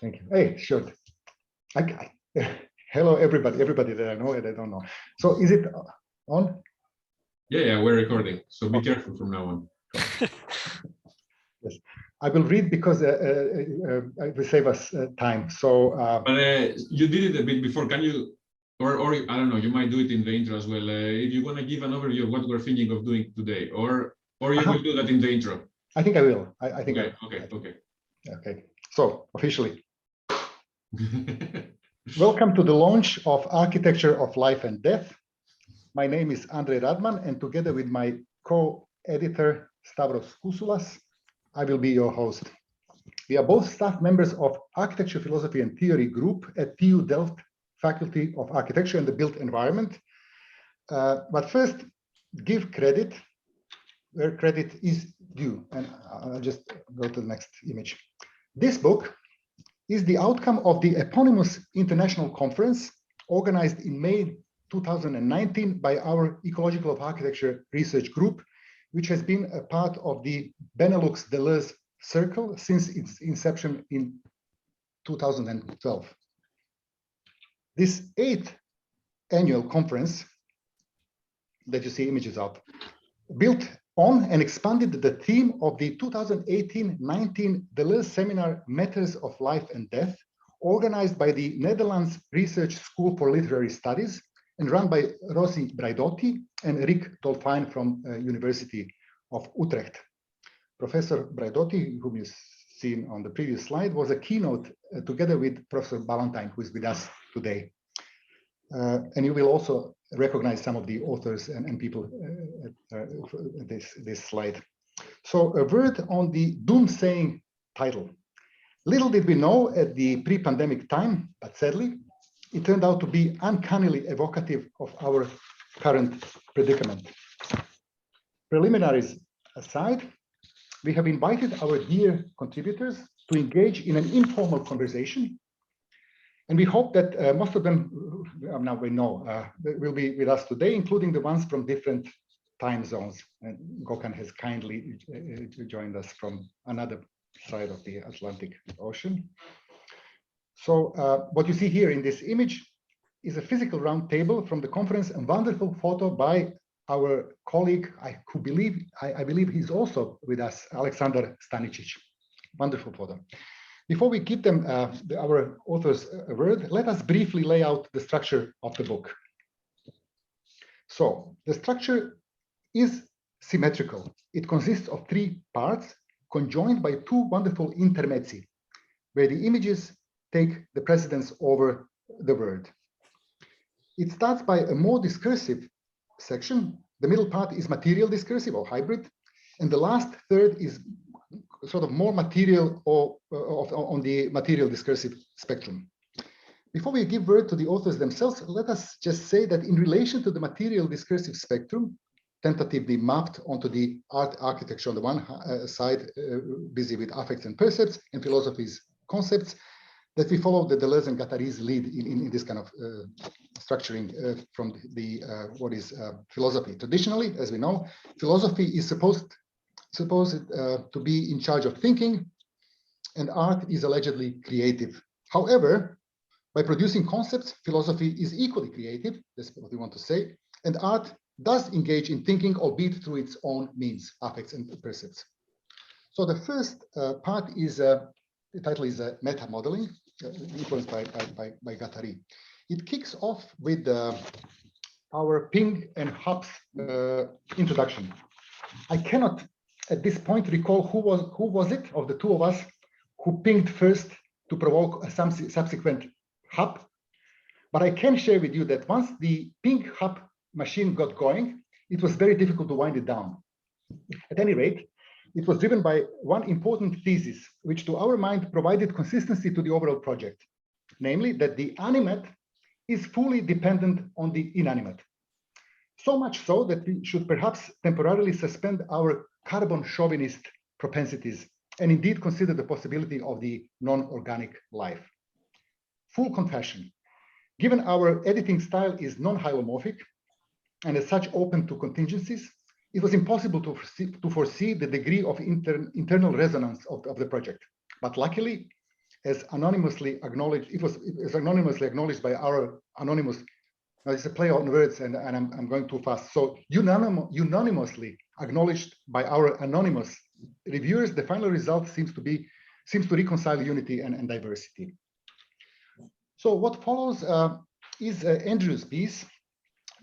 Thank you. Hey, sure. Hello, everybody that I know and I don't know. So is it on? Yeah, we're recording. So be careful from now on. Yes, I will read because it will save us time. So, but you did it a bit before. Can you, or I don't know, you might do it in the intro as well. If you want to give an overview of what we're thinking of doing today, or you will do that in the intro. I think I will. I think. Okay. So officially, welcome to the launch of Architecture of Life and Death. My name is Radman, and together with my co-editor Stavros Kousoulas, I will be your host. We are both staff members of Architecture, Philosophy and Theory group at TU Delft Faculty of Architecture and the Built Environment. But first, give credit where credit is due. And I'll just go to the next image. This book is the outcome of the eponymous international conference organized in May 2019 by our Ecological of Architecture research group, which has been a part of the Benelux Deleuze Circle since its inception in 2012. This 8th annual conference that you see images of built on and expanded the theme of the 2018-19 Deleuze Seminar Matters of Life and Death, organized by the Netherlands Research School for Literary Studies and run by Rosi Braidotti and Rick Dolfijn from University of Utrecht. Professor Braidotti, whom you've seen on the previous slide, was a keynote together with Professor Ballantyne, who is with us today. And you will also recognize some of the authors and people at this slide. So a word on the doomsaying title. Little did we know at the pre-pandemic time, but sadly, it turned out to be uncannily evocative of our current predicament. Preliminaries aside, we have invited our dear contributors to engage in an informal conversation. And we hope that most of them, now we know, will be with us today, including the ones from different time zones. And Gökhan has kindly joined us from another side of the Atlantic Ocean. So what you see here in this image is a physical round table from the conference, a wonderful photo by our colleague, I believe he's also with us, Alexander Stanicic. Wonderful photo. Before we give them our authors a word, let us briefly lay out the structure of the book. So the structure is symmetrical. It consists of 3 parts conjoined by 2 wonderful intermezzi, where the images take the precedence over the word. It starts by a more discursive section. The middle part is material discursive or hybrid, and the last third is sort of more material or on the material discursive spectrum. Before we give word to the authors themselves, let us just say that in relation to the material discursive spectrum, tentatively mapped onto the art architecture on the one side, busy with affects and percepts, and philosophy's concepts, that we follow the Deleuze and Guattari's lead in this kind of structuring from the what is philosophy. Traditionally, as we know, philosophy is supposed to be in charge of thinking, and art is allegedly creative. However, by producing concepts, philosophy is equally creative, that's what we want to say, and art does engage in thinking, albeit through its own means, affects and percepts. So the first part is, the title is meta-modeling, influenced by Guattari. It kicks off with our ping and hops introduction. I cannot at this point recall who was it of the 2 of us who pinged first to provoke a subsequent hop, but I can share with you that once the ping hop machine got going, it was very difficult to wind it down. At any rate, it was driven by one important thesis, which to our mind provided consistency to the overall project, namely that the animate is fully dependent on the inanimate. So much so that we should perhaps temporarily suspend our carbon chauvinist propensities and indeed consider the possibility of the non-organic life. Full confession, given our editing style is non-hylomorphic and as such open to contingencies, it was impossible to foresee the degree of internal resonance of the project. But luckily, as anonymously acknowledged. It was anonymously acknowledged by our anonymous. Now it's a play on words, and I'm going too fast. So unanimously acknowledged by our anonymous reviewers, the final result seems to reconcile unity and diversity. So what follows is Andrew's piece,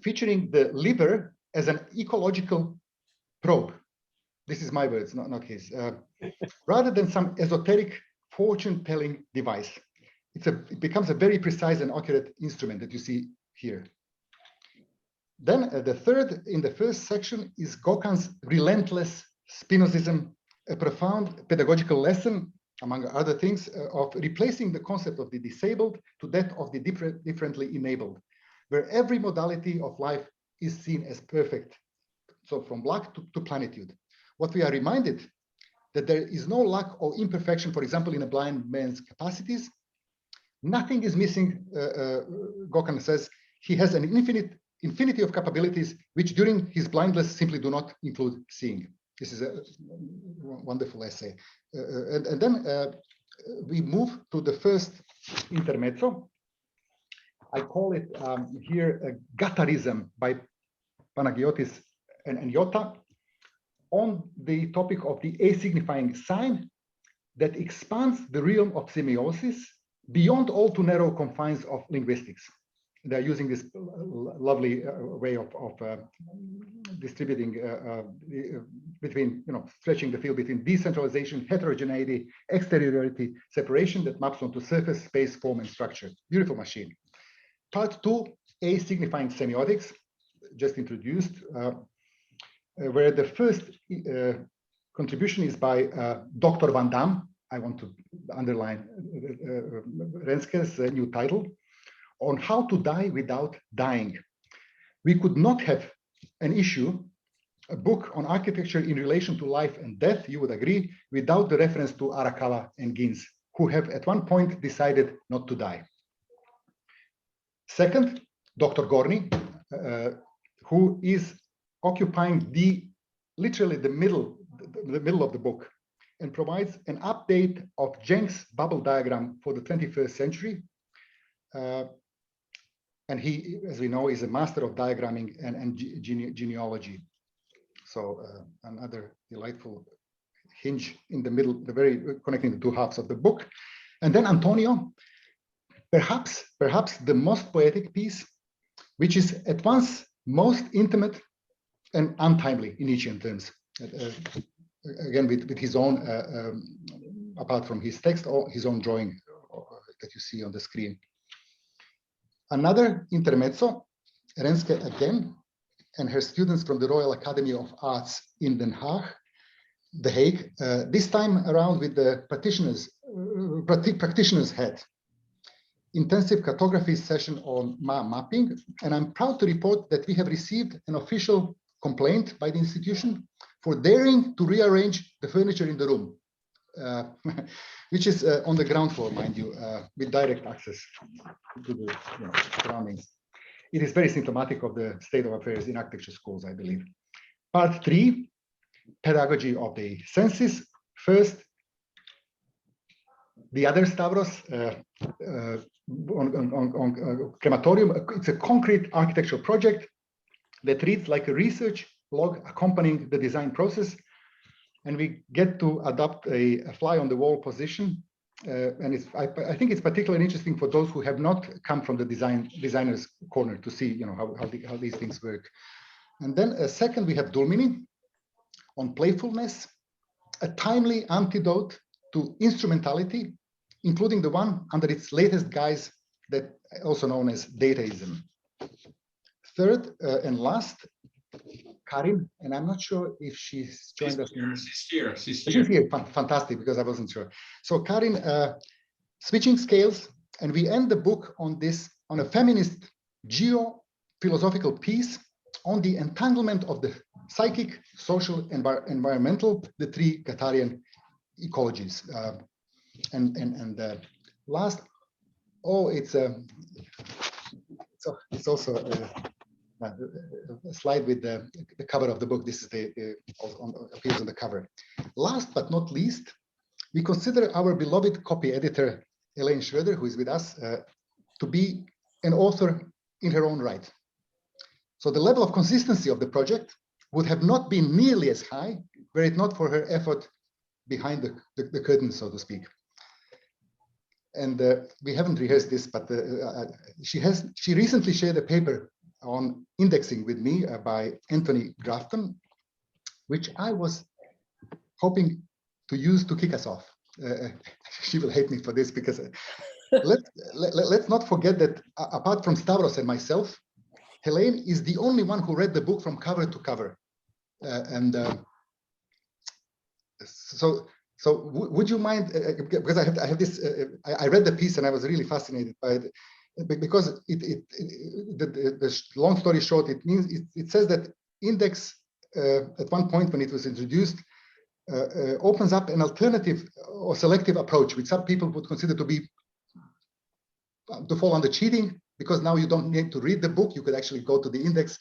featuring the liver as an ecological probe. This is my words, not his. Rather than some esoteric fortune-telling device, it becomes a very precise and accurate instrument that you see here. Then the third in the first section is Gökhan's relentless Spinozism, a profound pedagogical lesson, among other things, of replacing the concept of the disabled to that of the differently enabled, where every modality of life is seen as perfect. So from lack to plenitude. What we are reminded that there is no lack or imperfection, for example, in a blind man's capacities. Nothing is missing, Gökhan says. He has an infinity of capabilities, which during his blindness simply do not include seeing. This is a wonderful essay. And then we move to the first intermezzo. I call it here a Gatarism by Panagiotis and Yota on the topic of the a-signifying sign that expands the realm of semiosis beyond all too narrow confines of linguistics. They're using this lovely way of distributing between, stretching the field between decentralization, heterogeneity, exteriority, separation that maps onto surface, space, form, and structure. Beautiful machine. Part 2, a-signifying semiotics, just introduced, where the first contribution is by Dr. Van Damme. I want to underline Renske's new title, on how to die without dying. We could not have an issue, a book on architecture in relation to life and death, you would agree, without the reference to Arakawa and Ginz, who have at one point decided not to die. Second, Dr. Gorny, who is occupying literally the middle of the book, and provides an update of Jenk's bubble diagram for the 21st century. And he, as we know, is a master of diagramming and genealogy. So another delightful hinge in the middle, connecting the two halves of the book. And then Antonio, perhaps the most poetic piece, which is at once most intimate and untimely in Nietzschean terms. Again, with his own, apart from his text, or his own drawing that you see on the screen. Another intermezzo, Renske again, and her students from the Royal Academy of Arts in The Hague, this time around with the practitioner's hat. Intensive cartography session on mapping, and I'm proud to report that we have received an official complaint by the institution for daring to rearrange the furniture in the room, which is on the ground floor, mind you, with direct access to the surroundings. It is very symptomatic of the state of affairs in architecture schools, I believe. Part 3, pedagogy of the senses. First, the other Stavros on crematorium. It's a concrete architectural project that reads like a research log accompanying the design process. And we get to adopt a fly-on-the-wall position. And I think it's particularly interesting for those who have not come from the designer's corner to see how these things work. And then second, we have Dulmini on playfulness, a timely antidote to instrumentality, including the one under its latest guise, that also known as dataism. Third and last, Karin, and I'm not sure if she's joined us. She's here. Fantastic, because I wasn't sure. So Karin, switching scales, and we end the book on a feminist geo-philosophical piece on the entanglement of the psychic, social, environmental, the three Guattarian ecologies. And last, it's also a slide with the cover of the book. This is appears on the cover. Last but not least, we consider our beloved copy editor Elaine Schroeder, who is with us, to be an author in her own right. So the level of consistency of the project would have not been nearly as high were it not for her effort behind the curtain, so to speak. And we haven't rehearsed this, but she recently shared a paper on indexing with me by Anthony Grafton, which I was hoping to use to kick us off. She will hate me for this because let's not forget that apart from Stavros and myself, Helene is the only one who read the book from cover to cover. So would you mind, because I have this, I read the piece and I was really fascinated by it, because the long story short, it means it says that index at one point when it was introduced opens up an alternative or selective approach, which some people would consider to fall under cheating, because now you don't need to read the book. You could actually go to the index,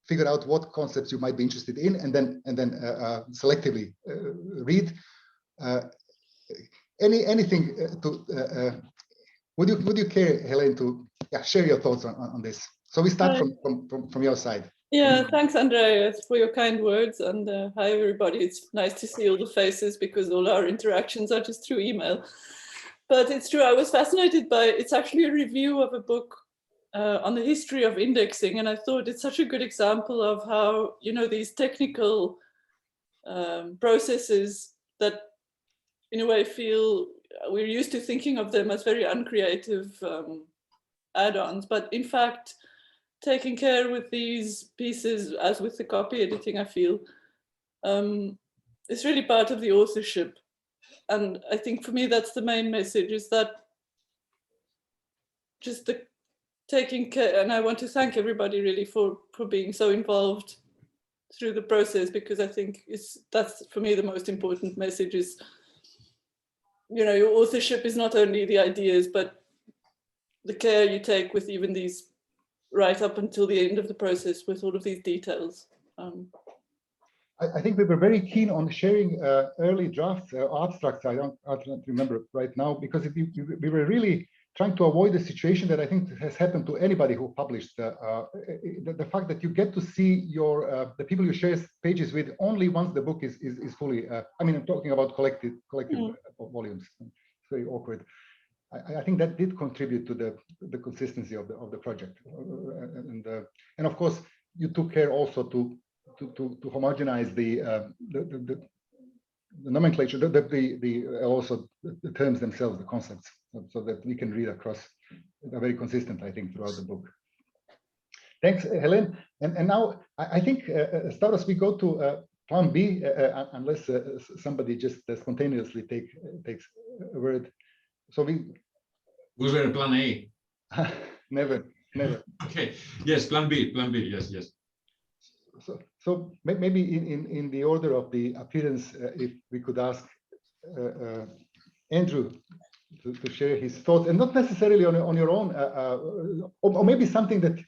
figure out what concepts you might be interested in, and then selectively read. Anything to would you care, Helene, to share your thoughts on this? So we start from your side. Yeah, thanks, Andreas, for your kind words, and hi everybody. It's nice to see all the faces because all our interactions are just through email. But it's true, I was fascinated by it's actually a review of a book on the history of indexing, and I thought it's such a good example of how, you know, these technical processes that in a way feel we're used to thinking of them as very uncreative add-ons, but in fact taking care with these pieces, as with the copy editing, I feel it's really part of the authorship. And I think for me that's the main message, is that just the taking care, and I want to thank everybody really for being so involved through the process, because I think that's for me the most important message is, you know, your authorship is not only the ideas, but the care you take with even these right up until the end of the process with all of these details. I think we were very keen on sharing early drafts, abstracts. I don't remember right now, because we were really trying to avoid the situation that I think has happened to anybody who published. The fact that you get to see your the people you share pages with only once the book is fully. I mean, I'm talking about collective volumes. It's very awkward. I think that did contribute to the consistency of the project, and of course you took care also to homogenize the nomenclature, also the terms themselves, the concepts, so that we can read across. Are very consistent, I think, throughout the book. Thanks, Helen. And now I think, Stavros, we go to plan B, unless somebody just spontaneously takes a word. So we were plan A. never. Okay. Yes, plan B. Yes. So maybe in the order of the appearance, if we could ask Andrew to share his thoughts, and not necessarily on your own, or maybe something that,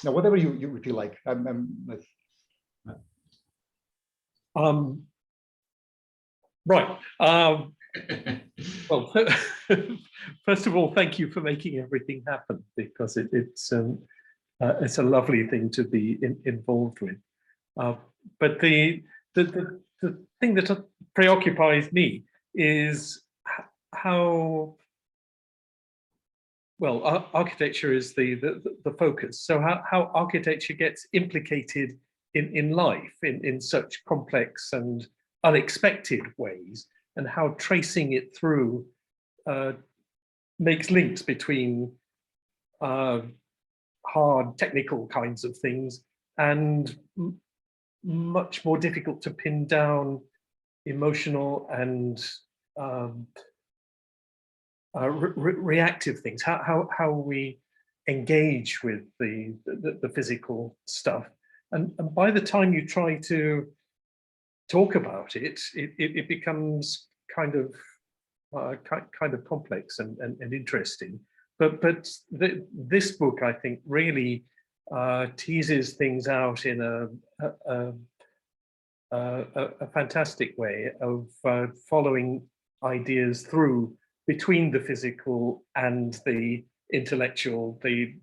no, whatever you feel like. Right. Well, first of all, thank you for making everything happen, because it's a lovely thing to be involved with. But the thing that preoccupies me is how well architecture is the focus. So how architecture gets implicated in life in such complex and unexpected ways, and how tracing it through makes links between hard technical kinds of things and much more difficult to pin down emotional and reactive things. How we engage with the physical stuff, and by the time you try to talk about it, it becomes kind of complex and interesting. But this book, I think, really teases things out in a fantastic way of following ideas through between the physical and the intellectual, the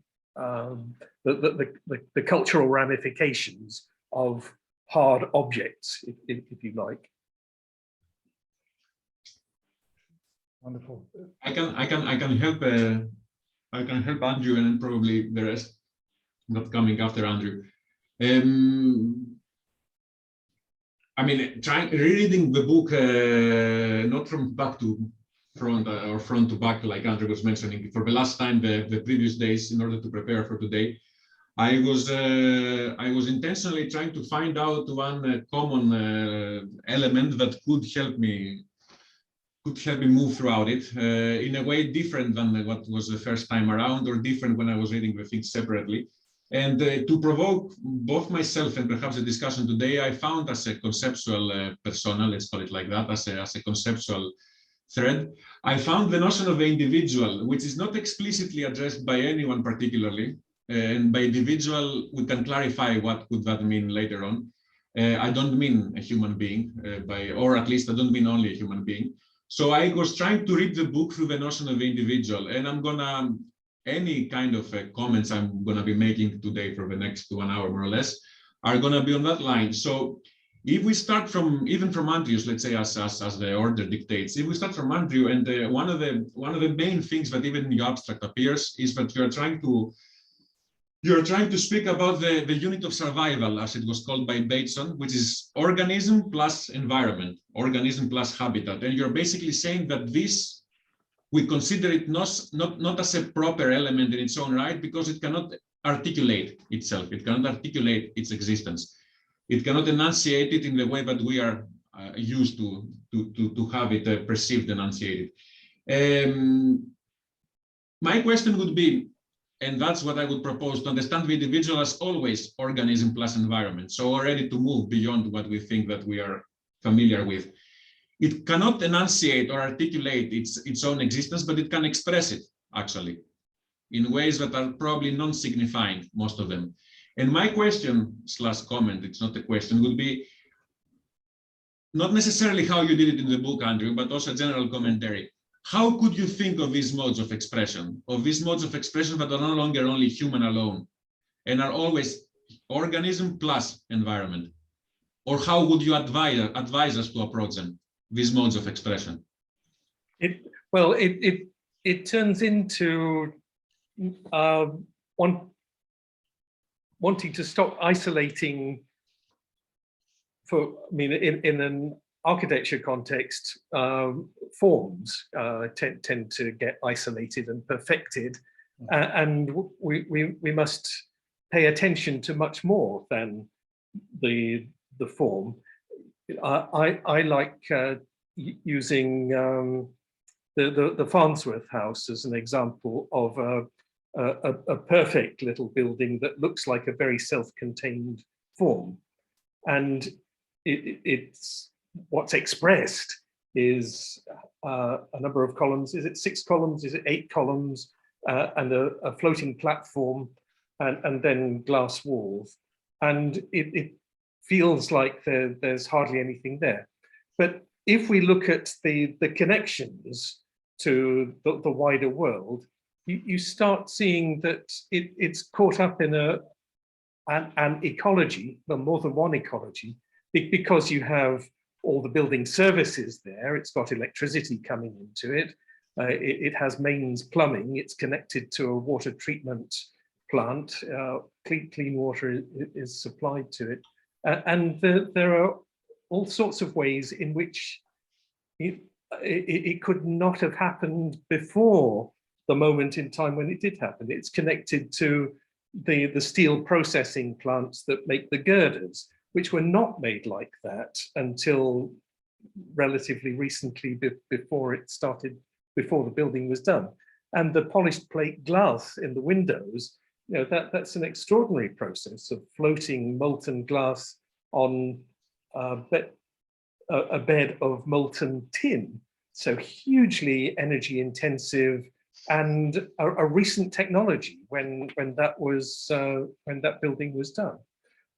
cultural ramifications of hard objects, if you like. Wonderful. I can help Andrew, and then probably the rest not coming after Andrew. I mean, rereading the book, not from back to front or front to back, like Andrew was mentioning, for the last time, the previous days, in order to prepare for today, I was intentionally trying to find out one common element that could help me move throughout it in a way different than what was the first time around, or different when I was reading the things separately. And to provoke both myself and perhaps the discussion today, I found as a conceptual persona, let's call it like that, as a conceptual thread, I found the notion of the individual, which is not explicitly addressed by anyone particularly. And by individual, we can clarify what would that mean later on. I don't mean a human being, or at least I don't mean only a human being. So I was trying to read the book through the notion of the individual, and I'm gonna, any kind of comments I'm gonna be making today for the next 1 hour, more or less, are gonna be on that line. So if we start from, even from Andrew's, let's say as the order dictates, if we start from Andrew, and one of the main things that even in your abstract appears is that you're trying to speak about the unit of survival, as it was called by Bateson, which is organism plus environment, organism plus habitat. And you're basically saying that this, we consider it not as a proper element in its own right, because it cannot articulate itself. It cannot articulate its existence. It cannot enunciate it in the way that we are used to have it perceived enunciated. My question would be, and that's what I would propose, to understand the individual as always organism plus environment. So already to move beyond what we think that we are familiar with. It cannot enunciate or articulate its own existence, but it can express it, actually, in ways that are probably non-signifying, most of them. And my question / comment, it's not a question, would be not necessarily how you did it in the book, Andrew, but also a general commentary. How could you think of these modes of expression, that are no longer only human alone, and are always organism plus environment? Or how would you advise us to approach them, these modes of expression? It turns into wanting to stop isolating. In an architecture context, forms tend to get isolated and perfected, and we must pay attention to much more than the form. I like using the Farnsworth House as an example of a perfect little building that looks like a very self-contained form, and it's what's expressed is a number of columns. Is it 6 columns? Is it 8 columns? And a floating platform, and then glass walls. And it feels like there's hardly anything there. But if we look at the connections to the wider world, you start seeing that it's caught up in an ecology, well, more than one ecology, because you have all the building services there. It's got electricity coming into it. It has mains plumbing. It's connected to a water treatment plant. Clean water is supplied to it. And there are all sorts of ways in which it could not have happened before the moment in time when it did happen. It's connected to the steel processing plants that make the girders, which were not made like that until relatively recently, before the building was done. And the polished plate glass in the windows, that's an extraordinary process of floating molten glass on a bed of molten tin. So hugely energy intensive, and a recent technology when that building was done.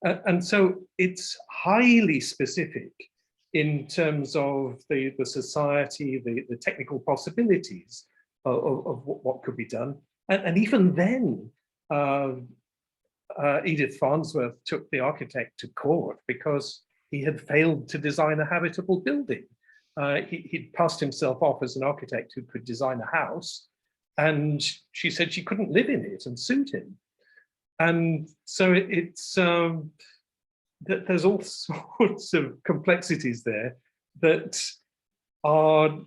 And so it's highly specific in terms of the society, the technical possibilities of what could be done. And even then, Edith Farnsworth took the architect to court because he had failed to design a habitable building. He'd passed himself off as an architect who could design a house, and she said she couldn't live in it and sued him. And so there's all sorts of complexities there that are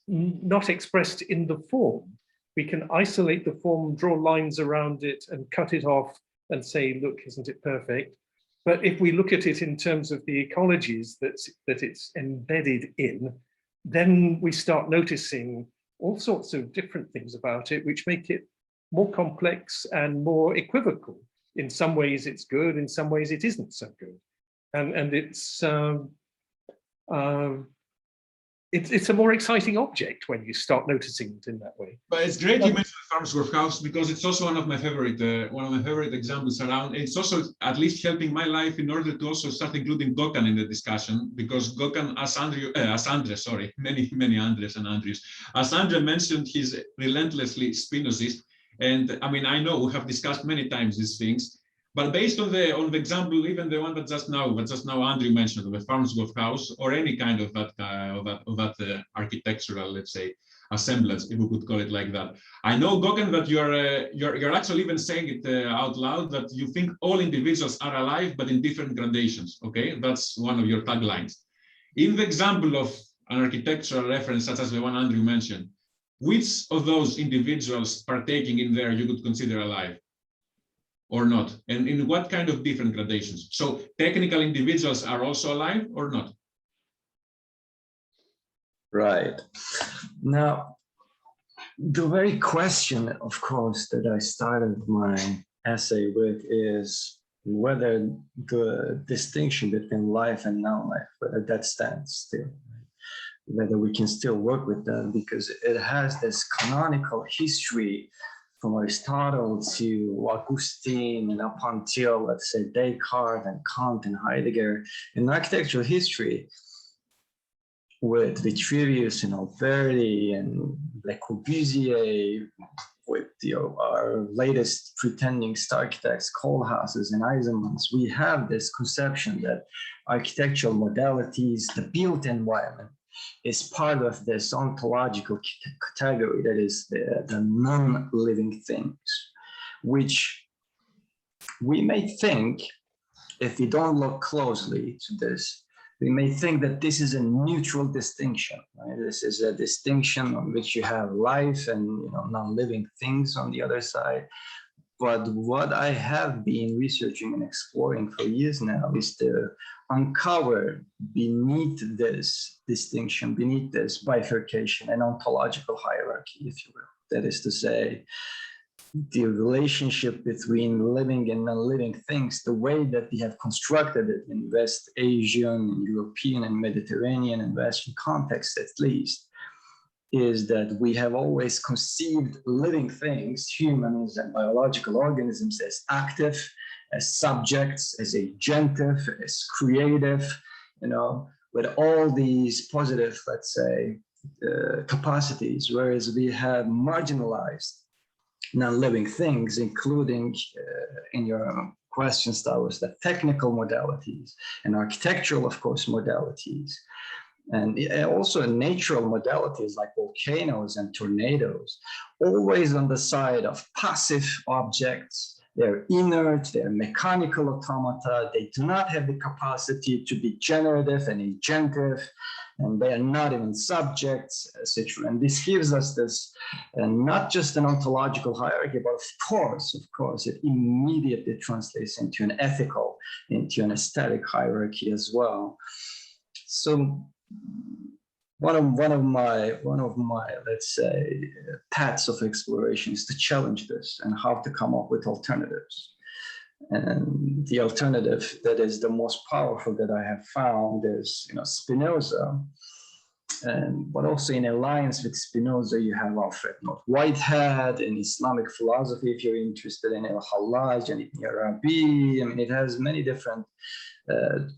not expressed in the form. We can isolate the form, draw lines around it and cut it off and say, look, isn't it perfect? But if we look at it in terms of the ecologies that it's embedded in, then we start noticing all sorts of different things about it, which make it more complex and more equivocal. In some ways it's good, in some ways it isn't so good. And it's a more exciting object when you start noticing it in that way. But it's great you mentioned Farnsworth House, because it's also one of my favorite examples around. It's also at least helping my life in order to also start including Gökhan in the discussion, because Gökhan, as Andre, many Andres and Andrews, as Andre mentioned, he's relentlessly Spinozist, and I mean, I know we have discussed many times these things. But based on the example, even the one that just now Andrew mentioned, the Farnsworth House, or any kind of that architectural, let's say, assemblage, if we could call it like that. I know, Gökhan, that you're actually even saying it out loud, that you think all individuals are alive, but in different gradations. Okay, that's one of your taglines. In the example of an architectural reference such as the one Andrew mentioned, which of those individuals partaking in there you could consider alive? Or not, and in what kind of different gradations? So technical individuals are also alive or not? Right. Now, the very question, of course, that I started my essay with is whether the distinction between life and non-life, whether that stands still, whether we can still work with that, because it has this canonical history from Aristotle to Augustine and up until, let's say, Descartes and Kant and Heidegger in architectural history, with Vitruvius and Alberti and Le Corbusier, with our latest pretending architects, Koulhouses and Eisenmans, we have this conception that architectural modalities, the built environment, is part of this ontological category that is the non-living things, which we may think, if we don't look closely to this, we may think that this is a neutral distinction. Right? This is a distinction on which you have life and non-living things on the other side. But what I have been researching and exploring for years now is to uncover beneath this distinction, beneath this bifurcation, an ontological hierarchy, if you will. That is to say, the relationship between living and non-living things, the way that we have constructed it in West Asian, European, and Mediterranean and Western contexts at least, is that we have always conceived living things, humans and biological organisms, as active, as subjects, as agentive, as creative, with all these positive, let's say, capacities, whereas we have marginalized non-living things, including in your question, Stavros, the technical modalities and architectural, of course, modalities. And also natural modalities like volcanoes and tornadoes, always on the side of passive objects. They're inert, they're mechanical automata, they do not have the capacity to be generative and agentive, and they are not even subjects, etc. And this gives us this, not just an ontological hierarchy, but of course, it immediately translates into an ethical, into an aesthetic hierarchy as well. So one of my let's say paths of exploration is to challenge this and how to come up with alternatives. And the alternative that is the most powerful that I have found is Spinoza. But also in alliance with Spinoza, you have Alfred North Whitehead in Islamic philosophy, if you're interested in Al-Hallaj and Ibn Arabi. I mean, it has many different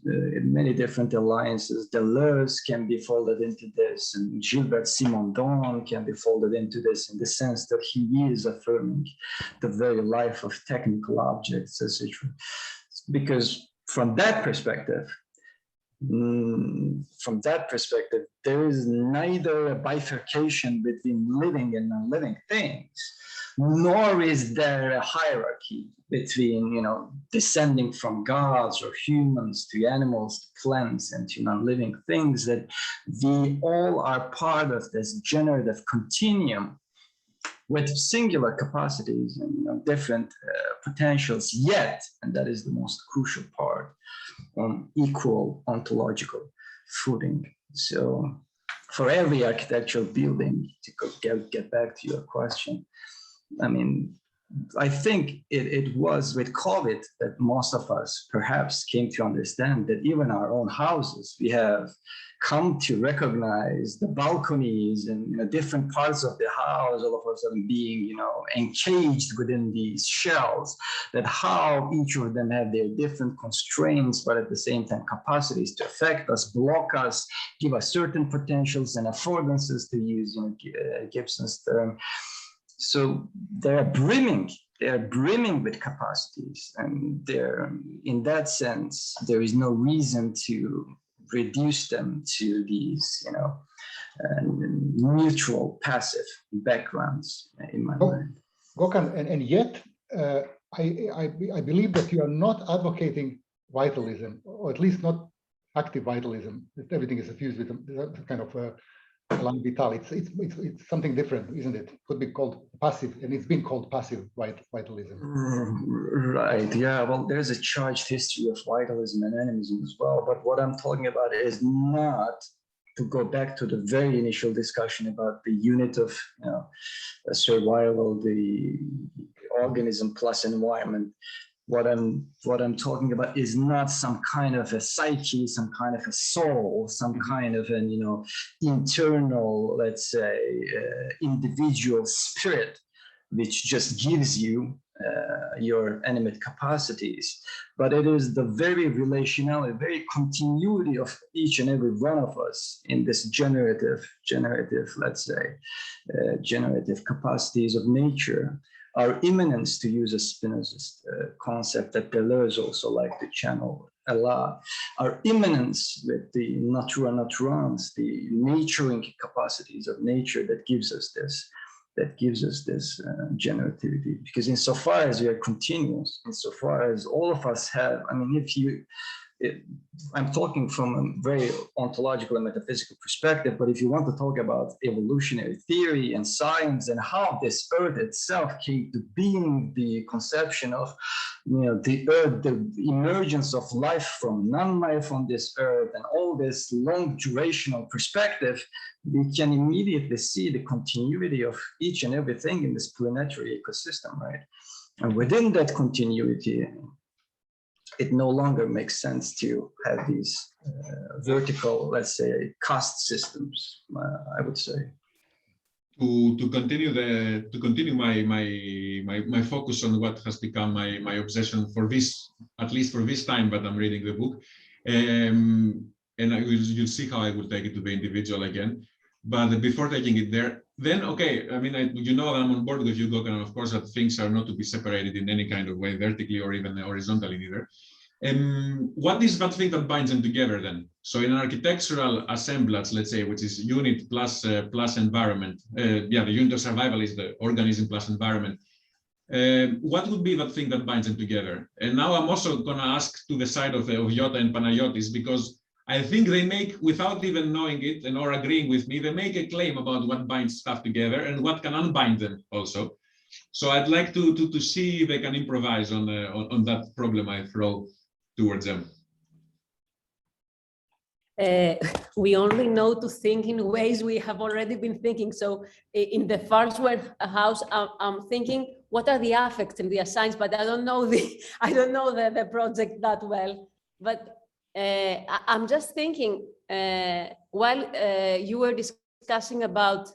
in many different alliances. Deleuze can be folded into this, and Gilbert Simondon can be folded into this, in the sense that he is affirming the very life of technical objects, etc. Because from that perspective, there is neither a bifurcation between living and non-living things, nor is there a hierarchy between, descending from gods or humans to animals, to plants, and to non-living things, that we all are part of this generative continuum with singular capacities and different potentials, yet, and that is the most crucial part, on equal ontological footing. So for every architectural building, to get back to your question, I think it was with COVID that most of us perhaps came to understand that even our own houses, we have come to recognize the balconies and different parts of the house all of a sudden being encaged within these shells, that how each of them have their different constraints, but at the same time capacities to affect us, block us, give us certain potentials and affordances, to use Gibson's term. So they are brimming with capacities, and in that sense, there is no reason to reduce them to these, neutral, passive backgrounds in my mind. Gökhan, and yet, I believe that you are not advocating vitalism, or at least not active vitalism. Everything is fused with a kind of line vital. It's something different, isn't it? It could be called passive, and it's been called passive vitalism. Right. Yeah. Well, there's a charged history of vitalism and animism as well. But what I'm talking about is not, to go back to the very initial discussion about the unit of survival, the organism plus environment. What I'm talking about is not some kind of a psyche, some kind of a soul, some kind of an internal, let's say, individual spirit, which just gives you your animate capacities, but it is the very relationality, very continuity of each and every one of us in this generative, let's say, generative capacities of nature. Our immanence, to use a Spinozist concept that Deleuze also liked to channel a lot, our immanence with the natura naturans, the naturing capacities of nature that gives us this generativity. Because insofar as we are continuous, insofar as all of us have, I'm talking from a very ontological and metaphysical perspective, but if you want to talk about evolutionary theory and science and how this earth itself came to being, the conception of the earth, the emergence of life from non-life on this earth, and all this long durational perspective, we can immediately see the continuity of each and everything in this planetary ecosystem, right? And within that continuity, it no longer makes sense to have these vertical, let's say, caste systems, I would say. To continue my focus on what has become my obsession for this, at least for this time, but I'm reading the book, and you'll see how I will take it to the individual again. But before taking it there, then okay, I'm on board with you, Gökhan, of course, that things are not to be separated in any kind of way, vertically or even horizontally neither. What is that thing that binds them together then? So in an architectural assemblage, let's say, which is unit plus environment, the unit of survival is the organism plus environment. What would be that thing that binds them together? And now I'm also going to ask to the side of Yota and Panagiotis, because I think they make, without even knowing it and or agreeing with me, they make a claim about what binds stuff together and what can unbind them also. So I'd like to see if they can improvise on that problem I throw towards them. We only know to think in ways we have already been thinking. So in the Farnsworth house, I'm thinking, what are the affects and the assigns? But I don't know the project that well. But I'm just thinking, while you were discussing about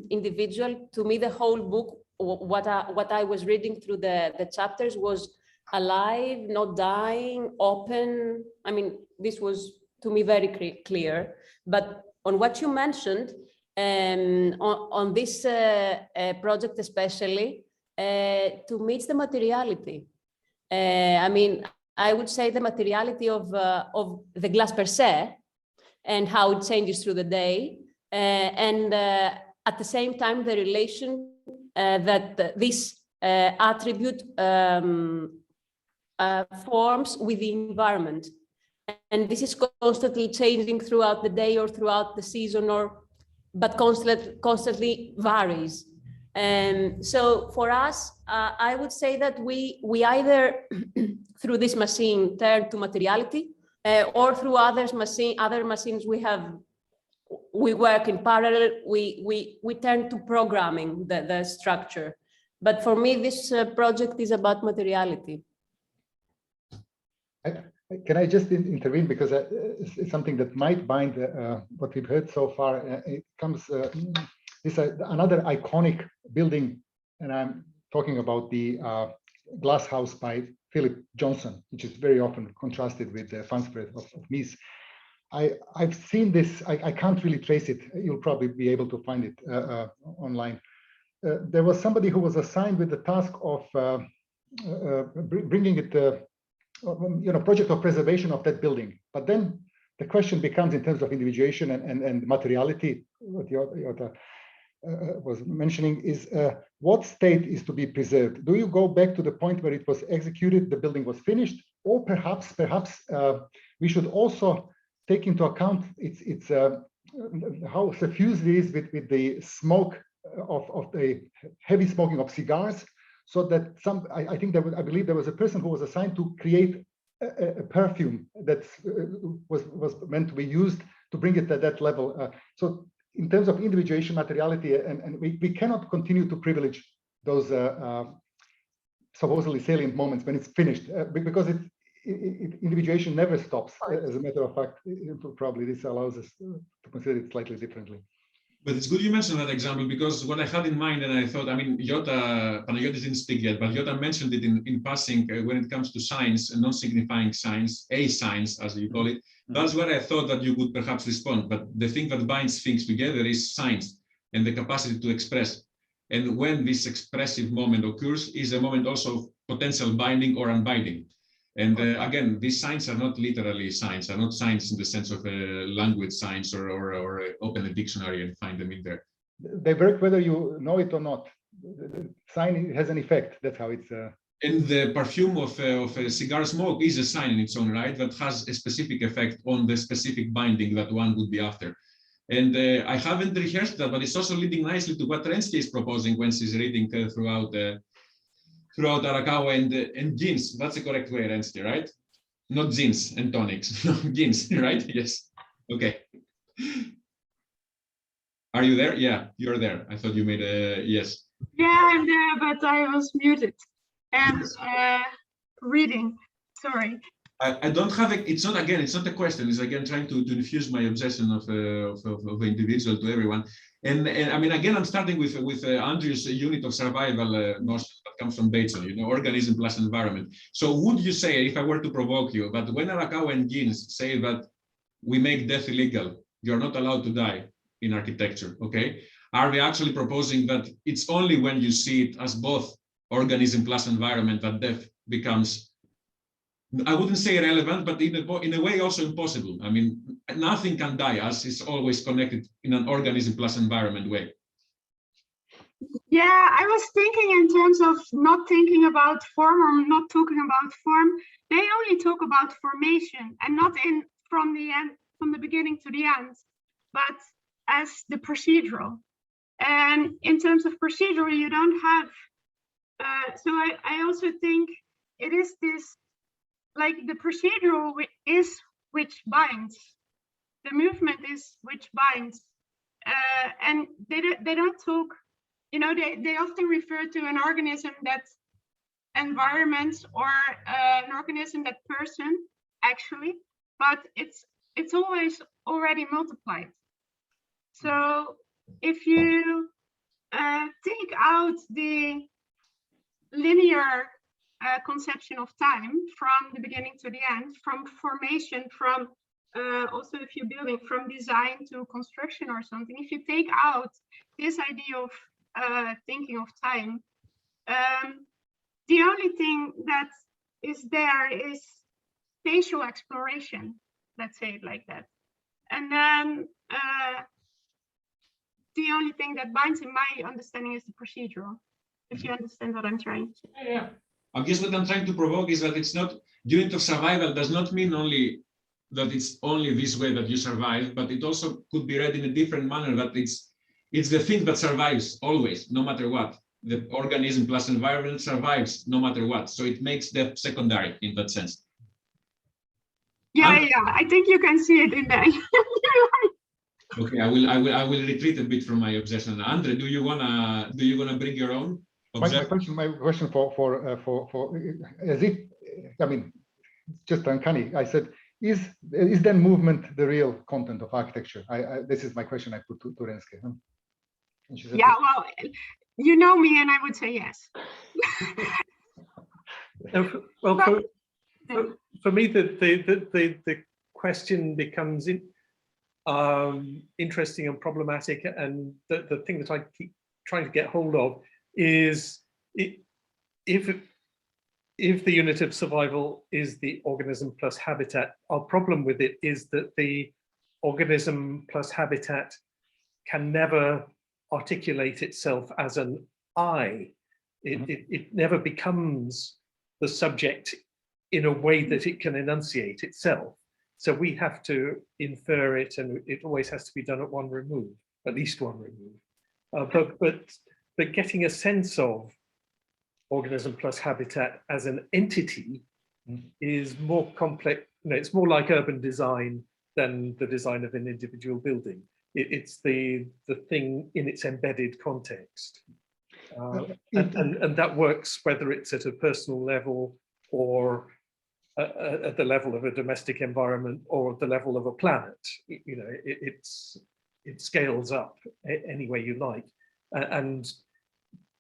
individual, to me the whole book, what I was reading through the chapters was alive, not dying, open. I mean, this was to me very clear. But on what you mentioned, on this project especially, to me it's the materiality. I mean, I would say the materiality of the glass per se and how it changes through the day, and at the same time the relation that this attribute forms with the environment. And this is constantly changing throughout the day or throughout the season, but constantly varies. So for us, I would say that we either through this machine turn to materiality, or through other machines we work in parallel, we turn to programming the structure. But for me, this project is about materiality. Can I just intervene, because it's something that might bind what we've heard so far. It comes this another iconic building, and I'm talking about the glass house by Philip Johnson, which is very often contrasted with the Farnsworth of Mies. I've seen this. I can't really trace it. You'll probably be able to find it online. There was somebody who was assigned with the task of bringing it project of preservation of that building. But then the question becomes, in terms of individuation and materiality, what Yota was mentioning, is what state is to be preserved? Do you go back to the point where it was executed, the building was finished, or perhaps we should also take into account its how suffused it is with the smoke of the heavy smoking of cigars. So that I believe there was a person who was assigned to create a perfume that was meant to be used to bring it to that level. So in terms of individuation, materiality, and we cannot continue to privilege those supposedly salient moments when it's finished, because individuation never stops. As a matter of fact, probably this allows us to consider it slightly differently. But it's good you mentioned that example, because what I had in mind, and I thought, I mean, Panagiotis didn't speak yet, but Yota mentioned it in passing when it comes to science and non-signifying science, a science, as you call it. That's where I thought that you would perhaps respond. But the thing that binds things together is science and the capacity to express. And when this expressive moment occurs, is a moment also of potential binding or unbinding. And again, these signs are not literally signs, are not signs in the sense of a language science or open a dictionary and find them in there. They work whether you know it or not. The sign has an effect. That's how it's. And the perfume of a cigar smoke is a sign in its own right that has a specific effect on the specific binding that one would be after. And I haven't rehearsed that, but it's also leading nicely to what Renske is proposing when she's reading throughout Arakawa and jeans. That's the correct way, Renske, right? Not jeans and tonics, no, jeans, right? Yes. Okay. Are you there? Yeah, you're there. I thought you made a yes. Yeah, I'm there, but I was muted and reading. Sorry. I don't have it. It's not a question. It's again trying to infuse my obsession of the individual to everyone. And I mean, again, I'm starting with Andrew's unit of survival notion that comes from Bateson, organism plus environment. So would you say, if I were to provoke you, that when Arakawa and Gins say that we make death illegal, you're not allowed to die in architecture, okay? Are they actually proposing that it's only when you see it as both organism plus environment that death becomes, I wouldn't say irrelevant, but in a way also impossible? I mean, nothing can die as it's always connected in an organism plus environment way. Yeah, I was thinking in terms of not thinking about form or not talking about form. They only talk about formation and not from the beginning to the end, but as the procedural. And in terms of procedural, you don't have. So I also think it is this. Like the procedural is which binds, the movement is which binds, and they don't talk. They often refer to an organism that environment or an organism that person actually, but it's always already multiplied. So if you take out the linear conception of time from the beginning to the end, from formation, from also if you're building from design to construction or something. If you take out this idea of thinking of time, the only thing that is there is spatial exploration, let's say it like that. And then the only thing that binds in my understanding is the procedural, if you understand what I'm trying. Yeah. I guess what I'm trying to provoke is that it's not, unit of survival does not mean only that it's only this way that you survive, but it also could be read in a different manner, that it's the thing that survives always, no matter what. The organism plus environment survives no matter what. So it makes death secondary in that sense. Yeah, I think you can see it in there. Okay, I will retreat a bit from my obsession. Andre, do you wanna bring your own? My question for as if, I mean, just uncanny. I said, is then movement the real content of architecture? This is my question I put to Renske. And she said, yeah, well, you know me, and I would say yes. Well, for me, the question becomes interesting and problematic, and the thing that I keep trying to get hold of is if the unit of survival is the organism plus habitat, our problem with it is that the organism plus habitat can never articulate itself as an I. It never becomes the subject in a way that it can enunciate itself. So we have to infer it, and it always has to be done at one remove, at least one remove. But getting a sense of organism plus habitat as an entity is more complex. It's more like urban design than the design of an individual building. It's the thing in its embedded context. And that works whether it's at a personal level or at the level of a domestic environment or at the level of a planet. It scales up any way you like. And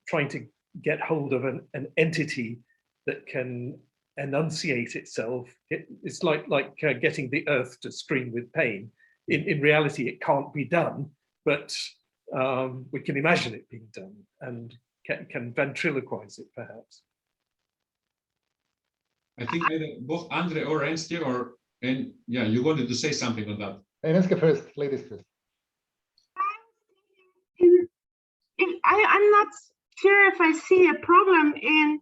trying to get hold of an entity that can enunciate itself, it's like getting the earth to scream with pain. In reality, it can't be done, but we can imagine it being done and can ventriloquize it, perhaps. I think either both Andre or Renske you wanted to say something on that. Renske first, ladies first. I'm not sure if I see a problem in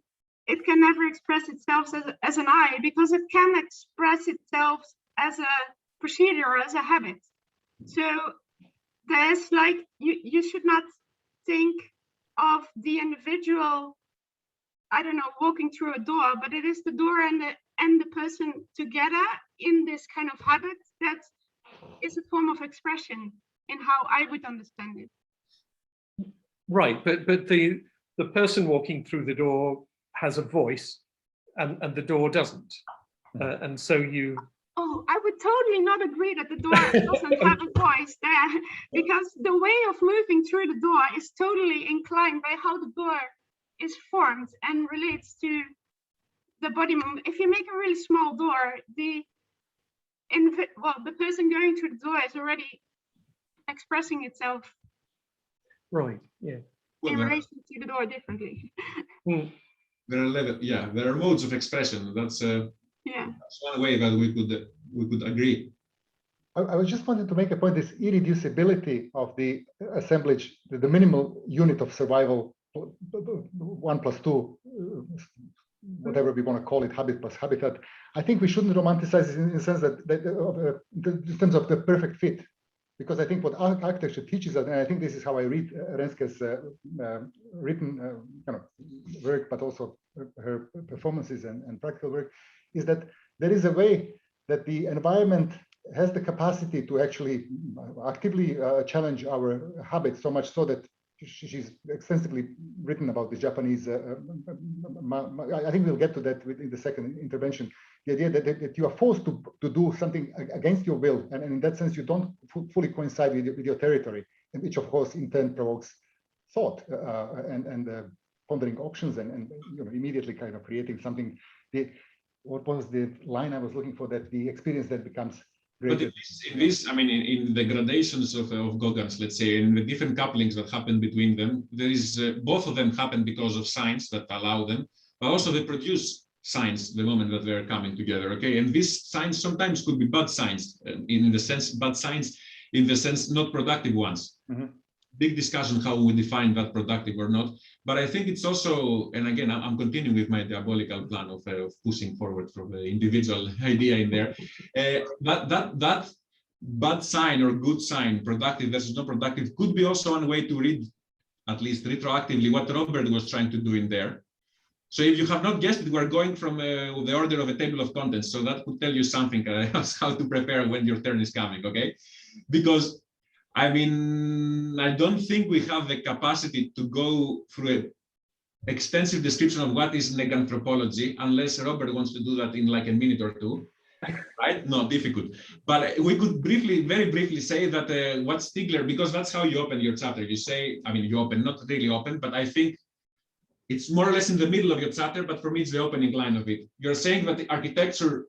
it can never express itself as an I, because it can express itself as a procedure or as a habit. So there's like, you should not think of the individual, I don't know, walking through a door, but it is the door and the person together in this kind of habit that is a form of expression in how I would understand it. Right, but the person walking through the door has a voice and the door doesn't. And so you... Oh, I would totally not agree that the door doesn't have a voice there, because the way of moving through the door is totally inclined by how the door is formed and relates to the body movement. If you make a really small door, the person going through the door is already expressing itself. Right, yeah. In relation to the door differently. There are modes of expression. That's one way that we could agree. I was just wanting to make a point: this irreducibility of the assemblage, the minimal unit of survival, 1 plus 2, whatever we want to call it, habit plus habitat. I think we shouldn't romanticize it in the sense that in terms of the perfect fit. Because I think what architecture teaches us, and I think this is how I read Renske's written work, but also her performances and practical work, is that there is a way that the environment has the capacity to actually actively challenge our habits, so much so that she's extensively written about the Japanese. I think we'll get to that in the second intervention. The idea that you are forced to do something against your will, and in that sense you don't fully coincide with your territory, which of course in turn provokes thought and pondering options and immediately kind of creating something. What was the line I was looking for? That the experience that becomes greater. But in this, I mean, in the gradations of Gökhans, let's say, in the different couplings that happen between them, there is both of them happen because of signs that allow them, but also they produce signs the moment that they're coming together. Okay, and these signs sometimes could be bad signs, in the sense bad signs in the sense not productive ones. Mm-hmm. Big discussion how we define that productive or not. But I think it's also, and again, I'm continuing with my diabolical plan of pushing forward from the individual idea in there. That bad sign or good sign, productive versus not productive, could be also one way to read, at least retroactively, what Robert was trying to do in there. So if you have not guessed it, we're going from the order of a table of contents. So that could tell you something how to prepare when your turn is coming, okay? Because I mean, I don't think we have the capacity to go through an extensive description of what is neganthropology, unless Robert wants to do that in like a minute or two, right? No, difficult. But we could briefly, very briefly say that what Stigler, because that's how you open your chapter. You say, I mean, you open, not really open, but I think it's more or less in the middle of your chapter, but for me, it's the opening line of it. You're saying that the architecture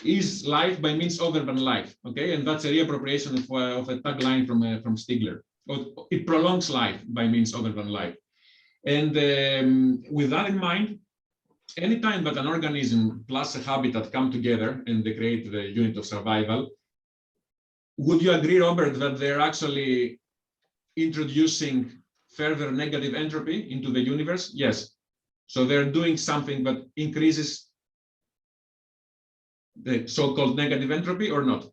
is life by means other than life, okay? And that's a reappropriation of a tagline from Stigler. It prolongs life by means other than life. And with that in mind, anytime that an organism plus a habitat come together and they create the unit of survival, would you agree, Robert, that they're actually introducing further negative entropy into the universe? Yes. So they're doing something that increases the so-called negative entropy or not?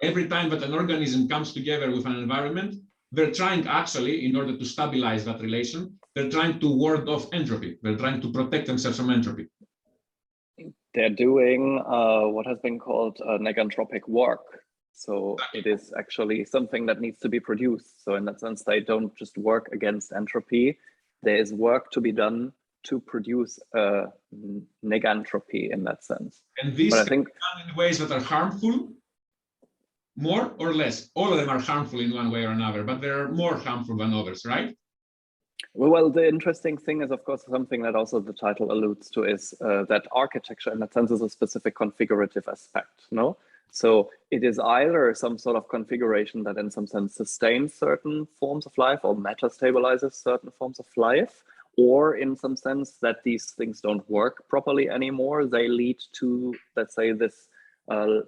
Every time that an organism comes together with an environment, they're trying actually, in order to stabilize that relation, they're trying to ward off entropy. They're trying to protect themselves from entropy. They're doing what has been called negantropic work. So it is actually something that needs to be produced. So in that sense, they don't just work against entropy. There is work to be done to produce negantropy in that sense. And these but I can think be done in ways that are harmful, more or less. All of them are harmful in one way or another, but they're more harmful than others, right? Well, the interesting thing is, of course, something that also the title alludes to is that architecture in that sense is a specific configurative aspect, no? So it is either some sort of configuration that in some sense sustains certain forms of life or meta-stabilizes certain forms of life, or in some sense that these things don't work properly anymore. They lead to, let's say, this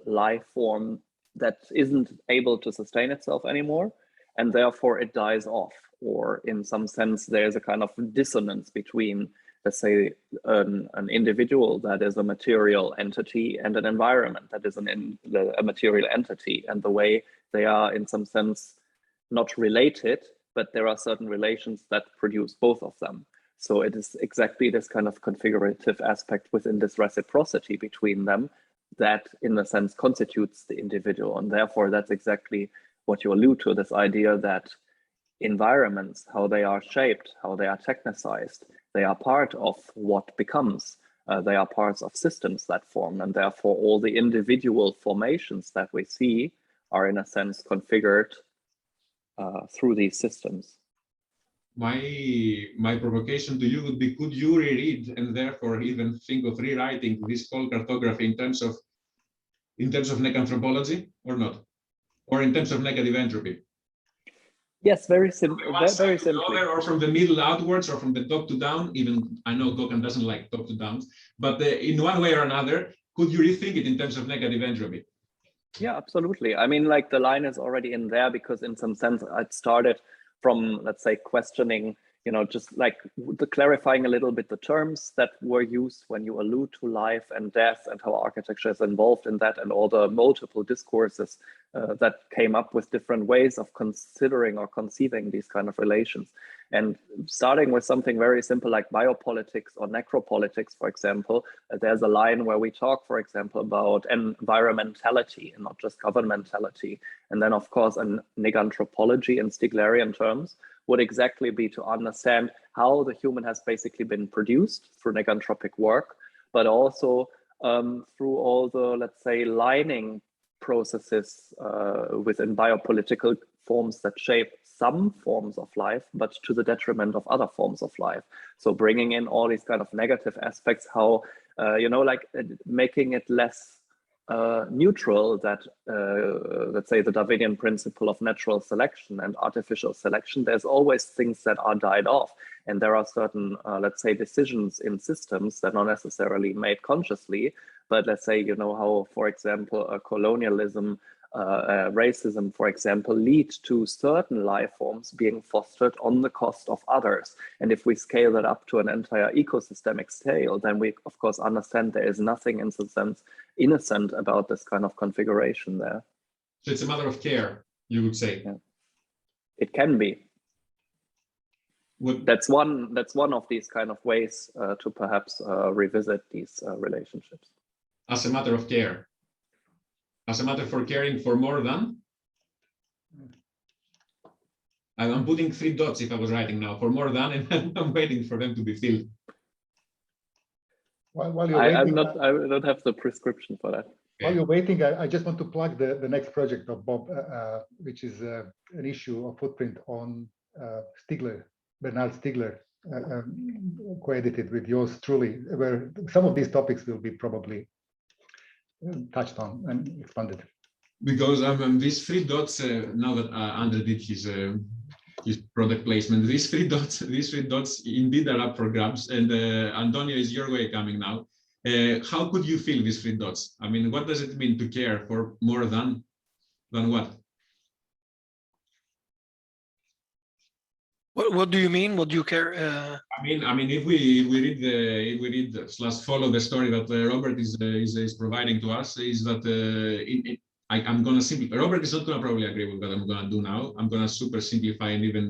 life form that isn't able to sustain itself anymore, and therefore it dies off. Or in some sense, there's a kind of dissonance between, let's say, an individual that is a material entity and an environment that is a material entity, and the way they are in some sense not related, but there are certain relations that produce both of them. So it is exactly this kind of configurative aspect within this reciprocity between them that in a sense constitutes the individual. And therefore that's exactly what you allude to, this idea that environments, how they are shaped, how they are technicized, they are part of what becomes. They are parts of systems that form, and therefore all the individual formations that we see are in a sense configured through these systems. My provocation to you would be, could you reread and therefore even think of rewriting this whole cartography in terms of neganthropology or not? Or in terms of negative entropy? Yes, very simply. Very simply. Or from the middle outwards, or from the top to down. Even I know Gökhan doesn't like top to downs, but in one way or another, could you rethink it in terms of negative entropy? Yeah, absolutely. I mean, like the line is already in there because in some sense it started from, let's say, questioning, you know, just like clarifying a little bit the terms that were used when you allude to life and death and how architecture is involved in that, and all the multiple discourses that came up with different ways of considering or conceiving these kind of relations. And starting with something very simple like biopolitics or necropolitics, for example, there's a line where we talk, for example, about environmentality and not just governmentality. And then, of course, a neganthropology in Stiglerian terms would exactly be to understand how the human has basically been produced through neganthropic work, but also through all the, let's say, lining processes within biopolitical forms that shape some forms of life, but to the detriment of other forms of life. So bringing in all these kind of negative aspects, how, like making it less neutral that, let's say, the Darwinian principle of natural selection and artificial selection, there's always things that are died off. And there are certain, let's say, decisions in systems that are not necessarily made consciously, but let's say, how, for example, colonialism, racism, for example, lead to certain life forms being fostered on the cost of others. And if we scale that up to an entire ecosystemic scale, then we, of course, understand there is nothing in some sense innocent about this kind of configuration there. So it's a matter of care, you would say. Yeah. It can be. That's one of these kind of ways to perhaps revisit these relationships. As a matter of care. As a matter for caring for more than? I'm putting 3 dots if I was writing now, for more than, and I'm waiting for them to be filled. While you're waiting, I don't have the prescription for that. While you're waiting, I just want to plug the next project of Bob, which is an issue of footprint on Stigler, Bernard Stigler, co-edited with yours truly, where some of these topics will be probably touched on and expanded. Because these 3 dots, now that Andre did his product placement, these three dots indeed are up for grabs. And Antonio, is your way coming now. How could you fill these 3 dots? I mean, what does it mean to care for more than what? What do you mean? What do you care? I mean, if we read / follow the story that Robert is providing to us, is that I'm gonna simplify. Robert is not gonna probably agree with what I'm gonna do now. I'm gonna super simplify and even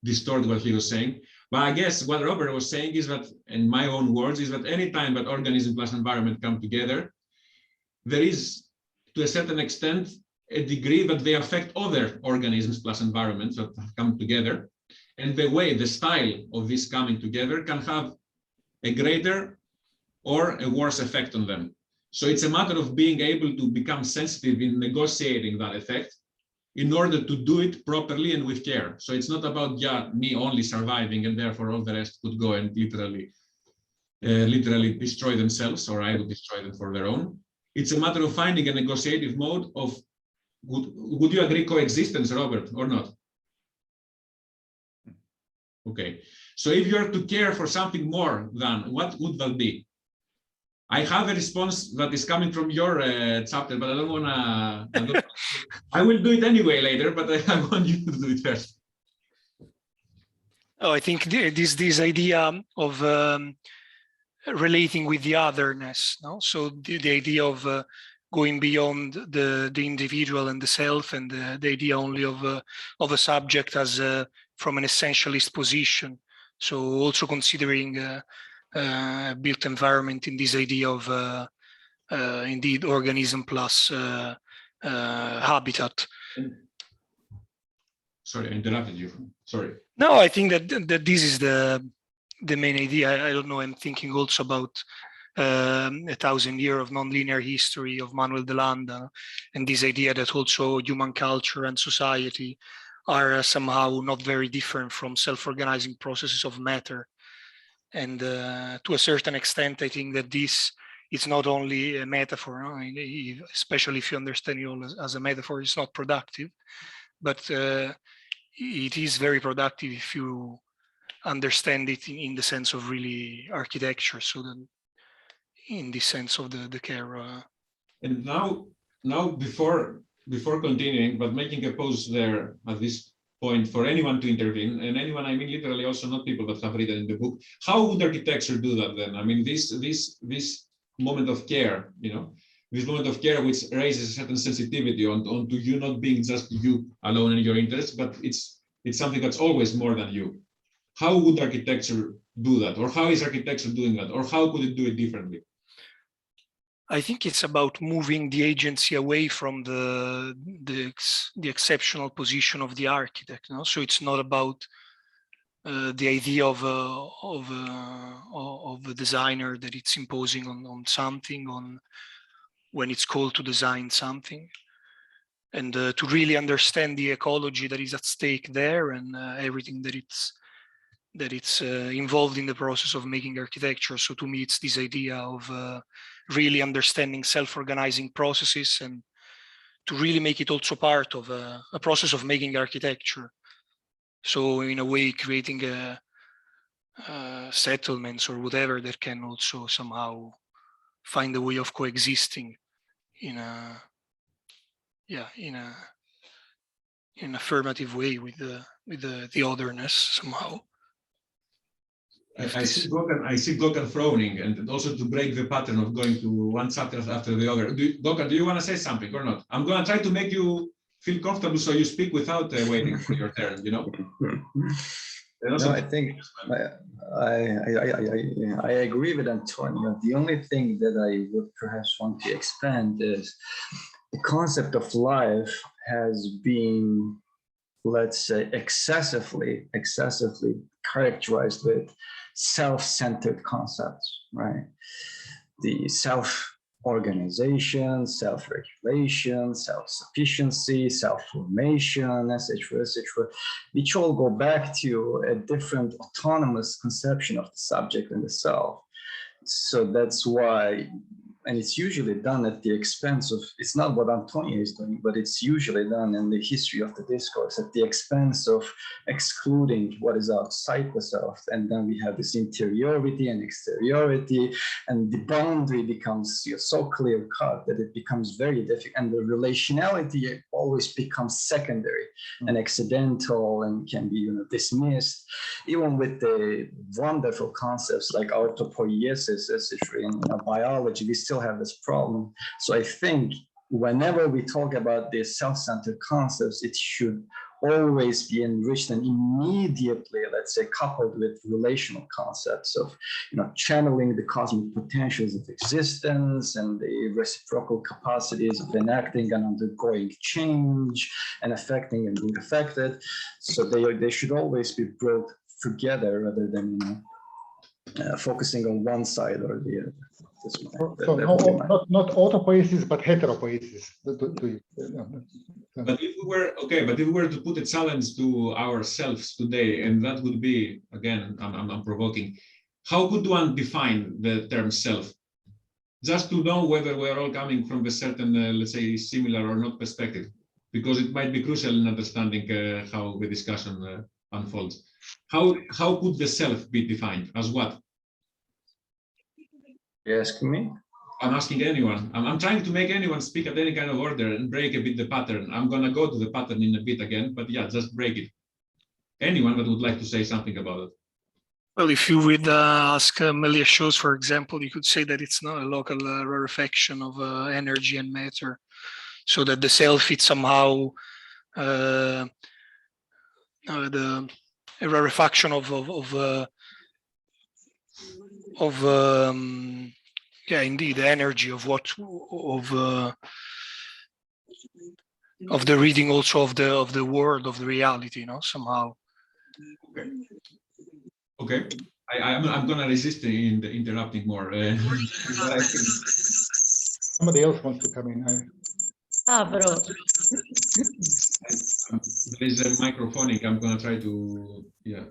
distort what he was saying. But I guess what Robert was saying is that, in my own words, is that any time that organism plus environment come together, there is, to a certain extent, a degree that they affect other organisms plus environments that come together. And the way, the style of this coming together can have a greater or a worse effect on them. So it's a matter of being able to become sensitive in negotiating that effect in order to do it properly and with care. So it's not about me only surviving and therefore all the rest could go and literally destroy themselves, or I would destroy them for their own. It's a matter of finding a negotiative mode of, would you agree, coexistence, Robert, or not? Okay, so if you are to care for something more than, what would that be? I have a response that is coming from your chapter, but I don't want to. I will do it anyway later, but I want you to do it first. Oh, I think this idea of relating with the otherness, no? So the idea of going beyond the individual and the self, and the idea only of a subject as from an essentialist position. So also considering built environment in this idea of indeed organism plus habitat. Sorry, I interrupted you. Sorry. No, I think that this is the main idea. I don't know. I'm thinking also about 1,000 years of nonlinear history of Manuel de Landa, and this idea that also human culture and society are somehow not very different from self-organizing processes of matter. And to a certain extent, I think that this is not only a metaphor, no? Especially if you understand it all as a metaphor, it's not productive, but it is very productive if you understand it in the sense of really architecture. So then, in the sense of the care. And now before continuing, but making a pause there at this point for anyone to intervene, and anyone, I mean literally also not people that have written in the book, how would architecture do that then? I mean, this moment of care, this moment of care which raises a certain sensitivity onto you not being just you alone in your interests, but it's something that's always more than you. How would architecture do that? Or how is architecture doing that? Or how could it do it differently? I think it's about moving the agency away from the exceptional position of the architect. No? So it's not about the idea of a designer that it's imposing on something, on when it's called to design something. and to really understand the ecology that is at stake there, and everything that it's involved in the process of making architecture. So to me, it's this idea of really understanding self-organizing processes, and to really make it also part of a process of making architecture. So in a way, creating settlements or whatever that can also somehow find a way of coexisting in a, yeah, in an affirmative way with the otherness somehow. I see Gökhan frowning, and also to break the pattern of going to one chapter after the other. Gökhan, do you want to say something or not? I'm going to try to make you feel comfortable so you speak without waiting for your turn, you know? No, I think I agree with Antonio. The only thing that I would perhaps want to expand is the concept of life has been, let's say, excessively characterized with self-centered concepts, right? The self-organization, self-regulation, self-sufficiency, self-formation, etc., which all go back to a different autonomous conception of the subject and the self. So that's why, and it's usually done at the expense of, it's not what Antonio is doing, but it's usually done in the history of the discourse at the expense of excluding what is outside the self. And then we have this interiority and exteriority, and the boundary becomes so clear cut that it becomes very difficult. And the relationality always becomes secondary and accidental and can be dismissed. Even with the wonderful concepts like autopoiesis, etc., in biology, we still have this problem. So I think whenever we talk about these self-centered concepts, it should always be enriched and immediately, let's say, coupled with relational concepts of, channeling the cosmic potentials of existence and the reciprocal capacities of enacting and undergoing change and affecting and being affected. So they should always be brought together rather than focusing on one side or the other. So not autopoiesis, but heteropoiesis. But if we were to put a challenge to ourselves today, and that would be, again, I'm provoking, how could one define the term self? Just to know whether we're all coming from a certain, let's say, similar or not perspective, because it might be crucial in understanding how the discussion unfolds. How could the self be defined? As what? You asking me? I'm asking anyone. I'm trying to make anyone speak at any kind of order and break a bit the pattern. I'm going to go to the pattern in a bit again, but yeah, just break it. Anyone that would like to say something about it? Well, if you would ask Melia Shows, for example, you could say that it's not a local rarefaction of energy and matter, so that the self is somehow a rarefaction of yeah, indeed, the energy of the reading also of the world, of the reality, somehow. Okay. I'm gonna resist in interrupting more. Somebody else wants to come in. Bro. There is a microphoning. I'm gonna try to, yeah.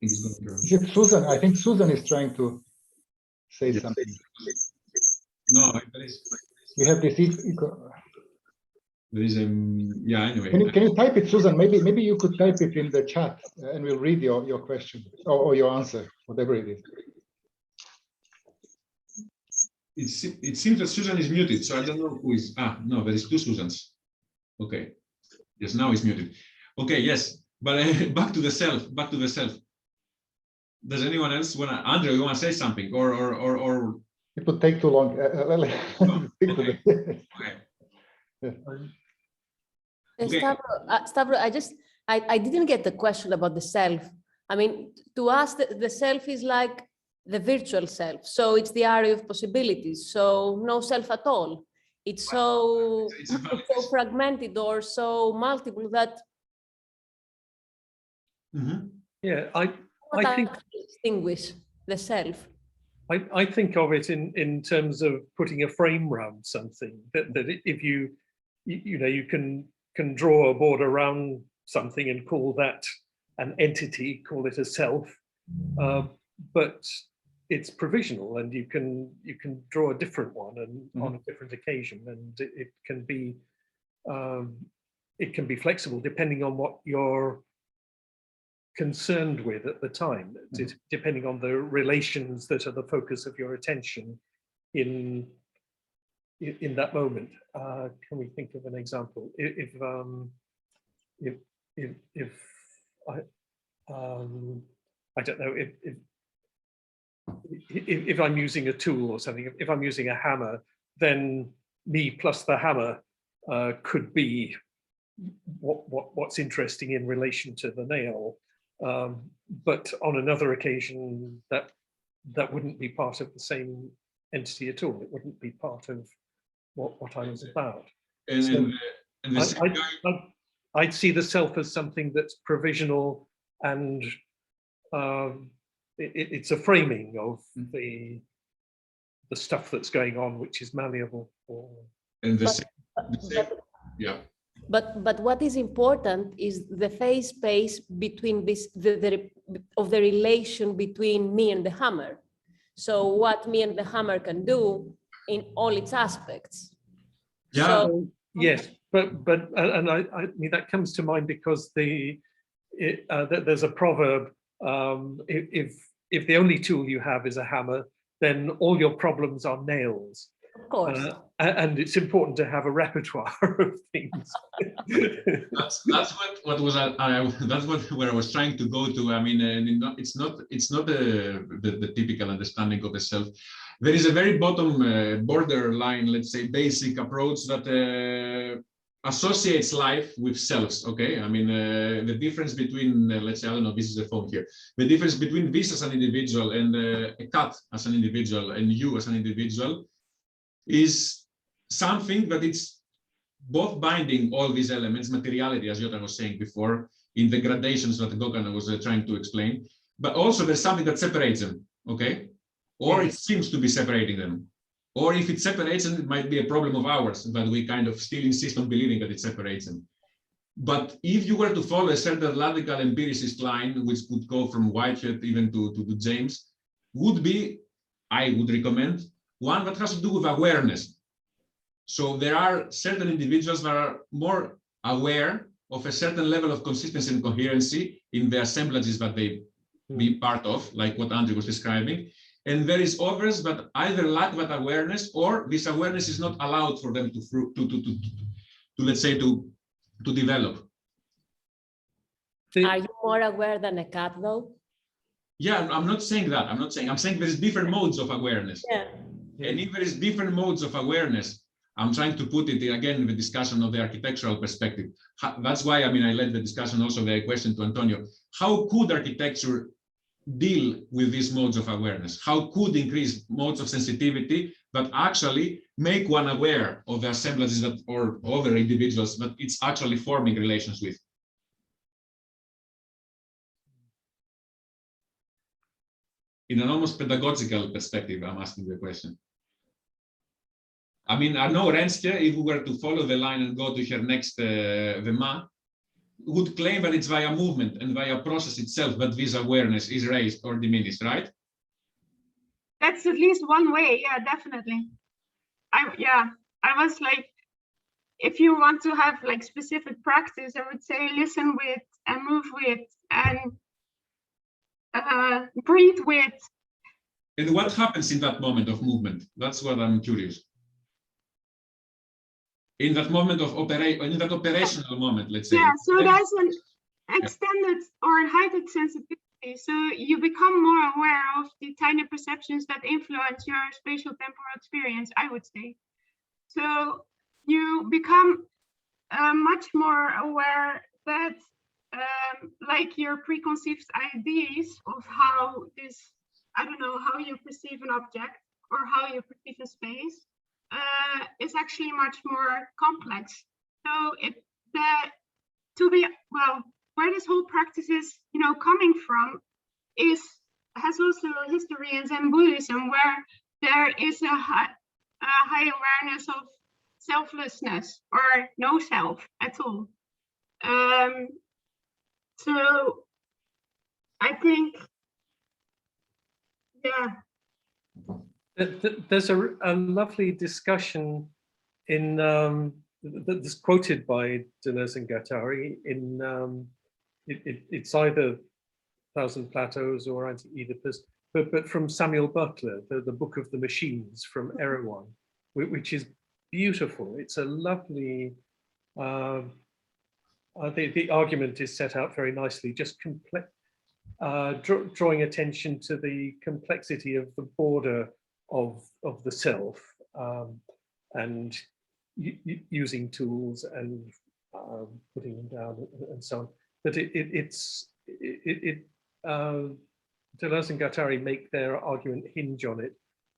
Is it Susan? I think Susan is trying to say something. No, there is. We have this. There is a, yeah, anyway. Can you type it, Susan? Maybe you could type it in the chat and we'll read your question or your answer, whatever it is. It seems that Susan is muted, so I don't know who is. No, there is two Susans. Okay. Yes, now it's muted. Okay, yes. But back to the self. Does anyone else want to? Andrew, you want to say something, or? It would take too long. Okay. Stavro, I didn't get the question about the self. I mean, to us, the self is like the virtual self. So it's the area of possibilities. So no self at all. It's so fragmented or so multiple that. Yeah, I think distinguish the self. I think of it in terms of putting a frame around something, that if you you can draw a border around something and call that an entity, call it a self, but it's provisional, and you can draw a different one and on a different occasion, and it can be flexible depending on what you're concerned with at the time, depending on the relations that are the focus of your attention in that moment. Can we think of an example? If I don't know, if I'm using a tool or something, if I'm using a hammer, then me plus the hammer could be what's interesting in relation to the nail. But on another occasion, that wouldn't be part of the same entity at all. It wouldn't be part of what I was about. I'd see the self as something that's provisional, and it's a framing of the stuff that's going on, which is malleable. But what is important is the phase space between this of the relation between me and the hammer. So what me and the hammer can do in all its aspects. Yeah. So, yes, but I mean that comes to mind because there's a proverb. If the only tool you have is a hammer, then all your problems are nails. of course. And it's important to have a repertoire of things. that's what was that's where I was trying to go to. I mean, it's not the typical understanding of the self. There is a very bottom borderline, let's say, basic approach that associates life with selves. Okay, I mean, the difference between let's say, I don't know, this is a phone here. The difference between this as an individual and a cat as an individual and you as an individual is something that it's both binding all these elements, materiality, as Yota was saying before, in the gradations that Gökhan was trying to explain, but also there's something that separates them, okay? Or it seems to be separating them. Or if it separates them, it might be a problem of ours, that we kind of still insist on believing that it separates them. But if you were to follow a certain radical empiricist line, which could go from Whitehead even to James, would be, I would recommend, one that has to do with awareness. So there are certain individuals that are more aware of a certain level of consistency and coherency in the assemblages that they be part of, like what Andrew was describing. And there is others that either lack that awareness, or this awareness is not allowed for them to let's say, to develop. Are you more aware than a cat, though? Yeah, I'm not saying that. I'm saying there's different modes of awareness. Yeah. And if there is different modes of awareness, I'm trying to put it again in the discussion of the architectural perspective. That's why, I mean, I led the discussion also the question to Antonio. How could architecture deal with these modes of awareness? How could increase modes of sensitivity that actually make one aware of the assemblages that, or other individuals that it's actually forming relations with? In an almost pedagogical perspective, I'm asking the question. I mean, I know Renske, if we were to follow the line and go to her next Vema, would claim that it's via movement and via process itself that this awareness is raised or diminished, right? That's at least one way, yeah, definitely. I was like, if you want to have like specific practice, I would say listen with and move with and breathe with. And what happens in that moment of movement? That's what I'm curious. In that moment of in that operational moment, let's say. Yeah, so there's an extended or heightened sensitivity. So you become more aware of the tiny perceptions that influence your spatial temporal experience, I would say. So you become much more aware that like your preconceived ideas of how this, I don't know, how you perceive an object or how you perceive a space is actually much more complex. So where this whole practice is, coming from has also a history in Zen Buddhism, where there is a high awareness of selflessness or no self at all. So I think, yeah. There's a lovely discussion in that's quoted by Deleuze and Guattari in it's either Thousand Plateaus or Anti-Oedipus, but from Samuel Butler, the Book of the Machines from Erewhon, which is beautiful. It's a lovely, the argument is set out very nicely, just drawing attention to the complexity of the border of the self, and using tools and putting them down and so on. But Deleuze and Guattari make their argument hinge on it.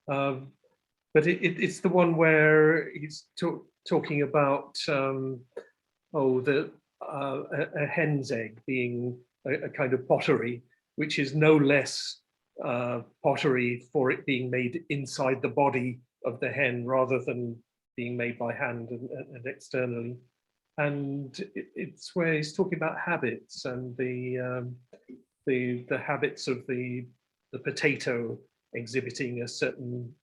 But it's the one where he's talking about a hen's egg being a kind of pottery, which is no less pottery for it being made inside the body of the hen rather than being made by hand and externally. And it's where he's talking about habits and the habits of the potato exhibiting a certain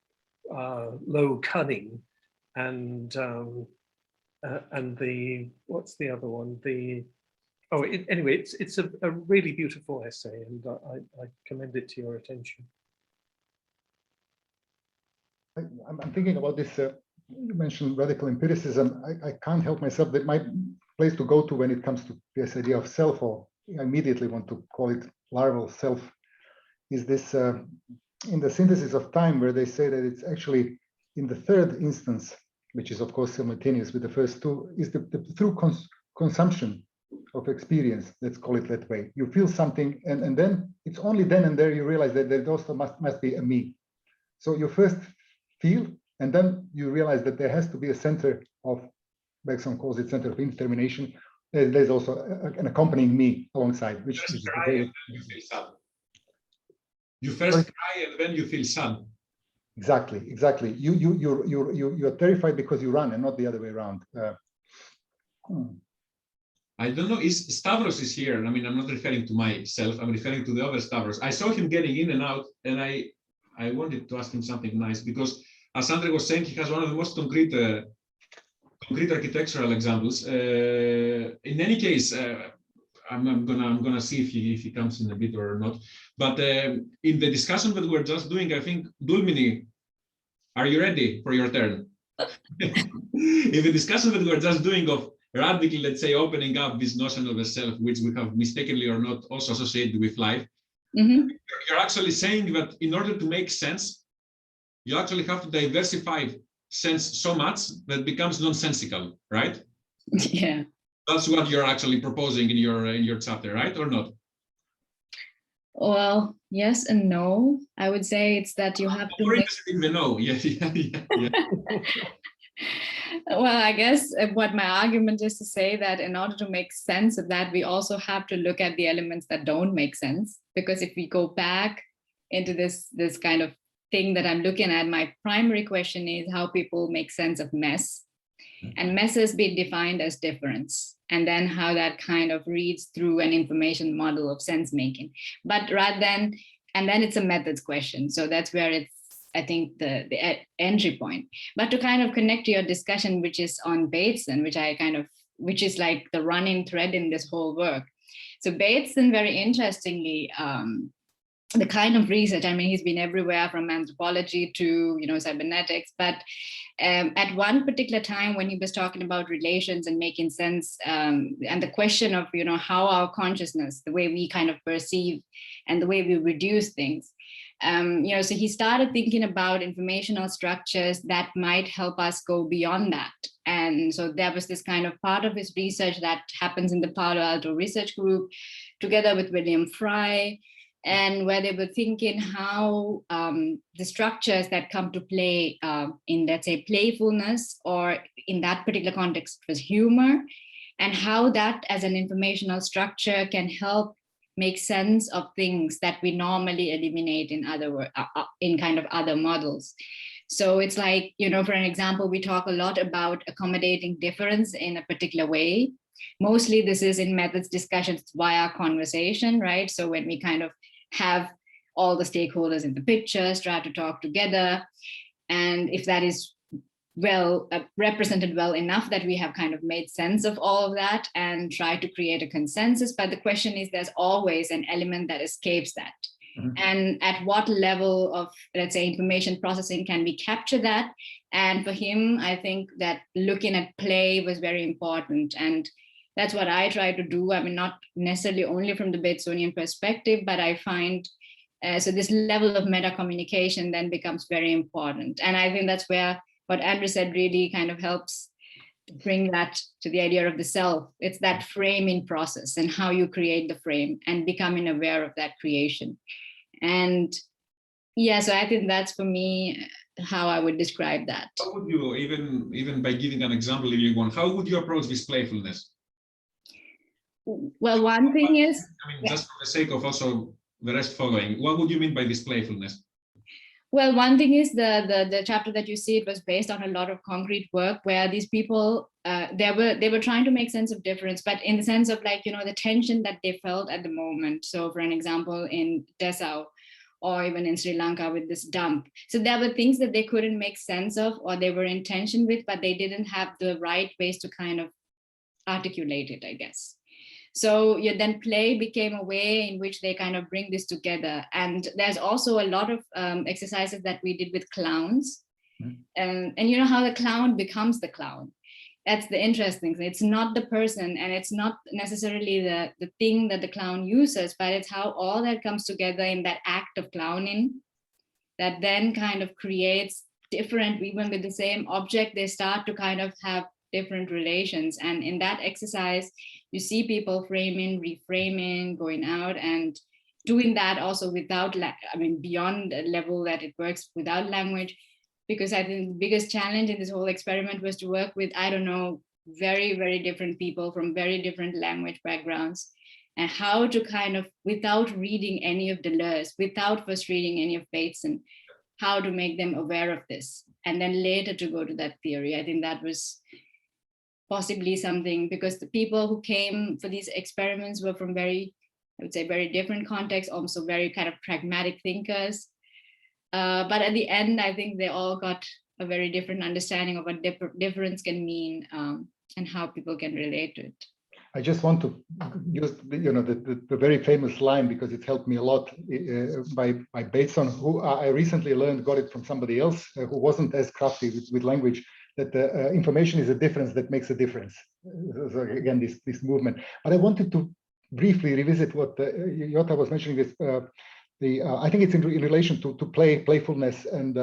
low cunning, and the what's the other one? Anyway, it's a really beautiful essay, and I commend it to your attention. I'm thinking about this. You mentioned radical empiricism. I can't help myself that my place to go to when it comes to this idea of self, or I immediately want to call it larval self, is this in the Synthesis of Time, where they say that it's actually in the third instance, which is of course simultaneous with the first two, is the through consumption of experience, let's call it that way. You feel something, and then it's only then and there you realize that there also must be a me. So you first feel, and then you realize that there has to be a center of, Bergson calls it center of indetermination. There's also an accompanying me alongside, which is very... You feel sad. You first cry and then you feel sad. Exactly. You're terrified because you run and not the other way around. I don't know, Stavros is here. I mean, I'm not referring to myself, I'm referring to the other Stavros. I saw him getting in and out, and I wanted to ask him something nice, because as Andre was saying, he has one of the most concrete architectural examples. In any case, I'm gonna see if he comes in a bit or not. But in the discussion that we're just doing, I think, Dulmini, are you ready for your turn? In the discussion that we're just doing of radically, let's say, opening up this notion of the self, which we have mistakenly or not also associated with life, you're actually saying that in order to make sense, you actually have to diversify sense so much that it becomes nonsensical, right? Yeah. That's what you're actually proposing in your chapter, right, or not? Well, yes and no. I would say it's that you have to. More interested in the no. Yeah. Well, I guess what my argument is to say that in order to make sense of that, we also have to look at the elements that don't make sense. Because if we go back into this kind of thing that I'm looking at, my primary question is how people make sense of mess. And mess has been defined as difference, and then how that kind of reads through an information model of sense making. But and then it's a methods question. So that's where it's, I think, the entry point. But to kind of connect to your discussion, which is on Bateson, which is like the running thread in this whole work. So Bateson, very interestingly, the kind of research, I mean, he's been everywhere from anthropology to, cybernetics, but at one particular time when he was talking about relations and making sense, and the question of, how our consciousness, the way we kind of perceive and the way we reduce things, so he started thinking about informational structures that might help us go beyond that. And so there was this kind of part of his research that happens in the Palo Alto Research Group, together with William Fry, and where they were thinking how the structures that come to play in, let's say, playfulness, or in that particular context was humor, and how that as an informational structure can help make sense of things that we normally eliminate in kind of other models. So it's like, you know, for an example, we talk a lot about accommodating difference in a particular way. Mostly this is in methods discussions via conversation, right? So when we kind of have all the stakeholders in the picture, try to talk together. And if that is well represented well enough that we have kind of made sense of all of that and try to create a consensus. But the question is, there's always an element that escapes that. And at what level of, let's say, information processing can we capture that? And for him, I think that looking at play was very important. And that's what I try to do. I mean, not necessarily only from the Batesonian perspective, but I find, so this level of meta communication then becomes very important. And I think that's where what Andrew said really kind of helps bring that to the idea of the self. It's that framing process and how you create the frame and becoming aware of that creation. And yeah, so I think that's for me how I would describe that. How would you, even by giving an example if you want, how would you approach this playfulness? Well, one thing is, I mean, just for the sake of also the rest following, what would you mean by this playfulness? well, one thing is the chapter that you see, it was based on a lot of concrete work where these people, they were trying to make sense of difference, but in the sense of like, you know, the tension that they felt at the moment. So for an example, in Dessau, or even in Sri Lanka with this dump. So there were things that they couldn't make sense of, or they were in tension with, but they didn't have the right ways to kind of articulate it, I guess. So yeah, then play became a way in which they kind of bring this together. And there's also a lot of exercises that we did with clowns. And you know how the clown becomes the clown. That's the interesting thing. It's not the person, and it's not necessarily the thing that the clown uses, but it's how all that comes together in that act of clowning that then kind of creates different, even with the same object, they start to kind of have different relations. And in that exercise, you see people framing, reframing, going out and doing that also without, I mean, beyond a level that it works without language. Because I think the biggest challenge in this whole experiment was to work with, I don't know, very, very different people from very different language backgrounds, and how to kind of, without reading any of Deleuze, without first reading any of Bateson, how to make them aware of this, and then later to go to that theory. I think that was possibly something, because the people who came for these experiments were from very, I would say, very different contexts, also very kind of pragmatic thinkers. But at the end, I think they all got a very different understanding of what difference can mean, and how people can relate to it. I just want to use the very famous line, because it helped me a lot, by Bateson, who I recently learned got it from somebody else who wasn't as crafty with language, that information is a difference that makes a difference. So again, this movement. But I wanted to briefly revisit what Yota was mentioning. This. I think it's in relation to playfulness, and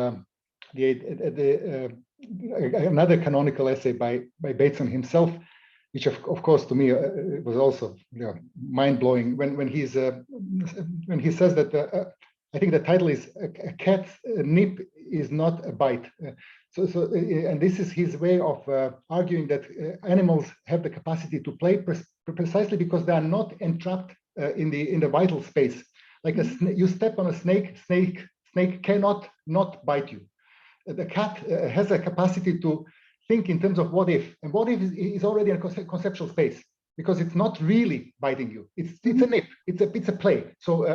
another canonical essay by Bateson himself, which of course to me was also mind-blowing when he says that I think the title is "A Cat's Nip is Not a Bite." And this is his way of arguing that animals have the capacity to play precisely because they are not entrapped in the vital space. Like you step on a snake cannot not bite you. The cat has a capacity to think in terms of what if, and what if is already a conceptual space, because it's not really biting you. It's a nip. It's a play. So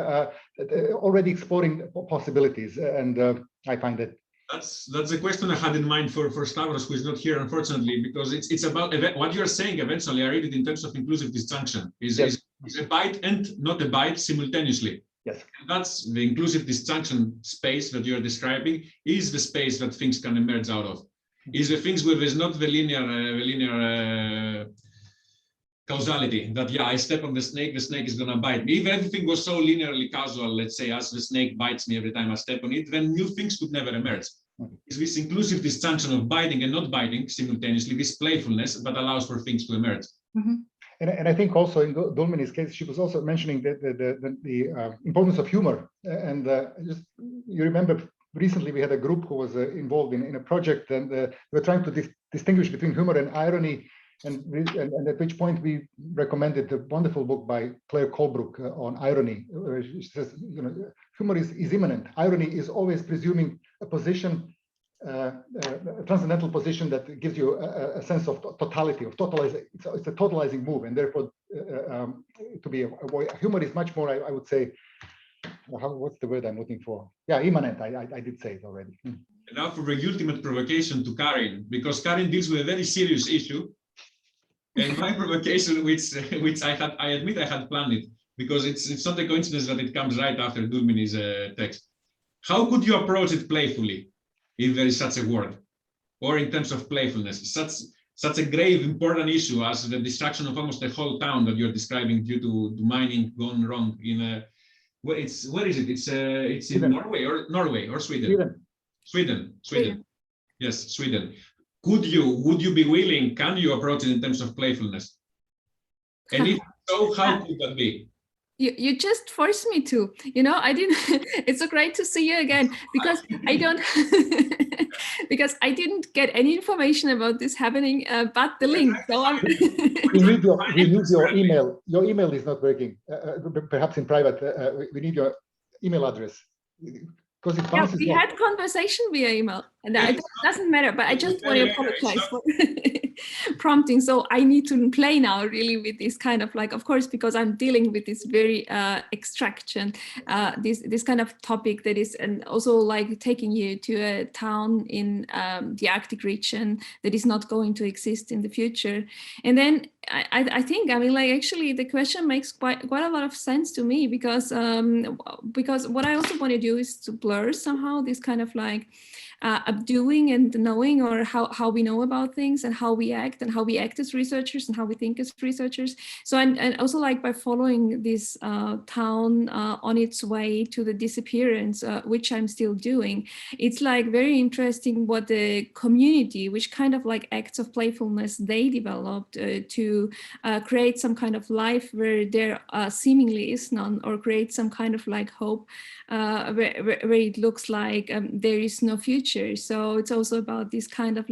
already exploring possibilities, and I find that. That's a question I had in mind for Stavros, who is not here, unfortunately, because it's about what you're saying. Eventually, I read it in terms of inclusive disjunction. Is a bite and not a bite simultaneously. Yes. And that's the inclusive disjunction space that you're describing, is the space that things can emerge out of. Is the things where there's not the linear causality that, yeah, I step on the snake is gonna bite me. If everything was so linearly causal, let's say, as the snake bites me every time I step on it, then new things could never emerge. It's this inclusive disjunction of biting and not biting simultaneously, this playfulness that allows for things to emerge. And I think also in Dulmini's case, she was also mentioning the importance of humor. And just, you remember recently we had a group who was involved in a project, and we were trying to distinguish between humor and irony. And at which point we recommended the wonderful book by Claire Colebrook on irony, where she says, humor is immanent. Irony is always presuming a position transcendental position that gives you a sense of totality, of totalizing. It's a totalizing move, and therefore, to be a humor is much more, I would say, what's the word I'm looking for? Yeah, immanent. I did say it already. And now for the ultimate provocation to Karin, because Karin deals with a very serious issue. And my provocation, which I admit I had planned it, because it's not a coincidence that it comes right after Dulmini's text. How could you approach it playfully, if there is such a word, or in terms of playfulness, such a grave, important issue as the destruction of almost a whole town that you're describing due to mining gone wrong in a, where is it? It's in Norway or Sweden. Sweden. Yes, Sweden. Would you be willing? Can you approach it in terms of playfulness? And if so, how could that be? You just forced me to, I didn't, it's so great to see you again, because I don't, because I didn't get any information about this happening, but the link. So I'm we need your email. Your email is not working. Perhaps in private, we need your email address. Because it bounces we had conversation via email, and it doesn't matter, but I just want to apologize for prompting. So I need to play now really with this kind of of course, because I'm dealing with this very extraction, this kind of topic that is, and also taking you to a town in the Arctic region that is not going to exist in the future. And then I think, actually the question makes quite a lot of sense to me, because what I also want to do is to blur somehow this kind of doing and knowing, or how we know about things and how we act as researchers and how we think as researchers. So and also by following this town on its way to the disappearance, which I'm still doing, it's very interesting what the community, which kind of acts of playfulness they developed to create some kind of life where there seemingly is none, or create some kind of hope where it looks like there is no future. So it's also about this kind of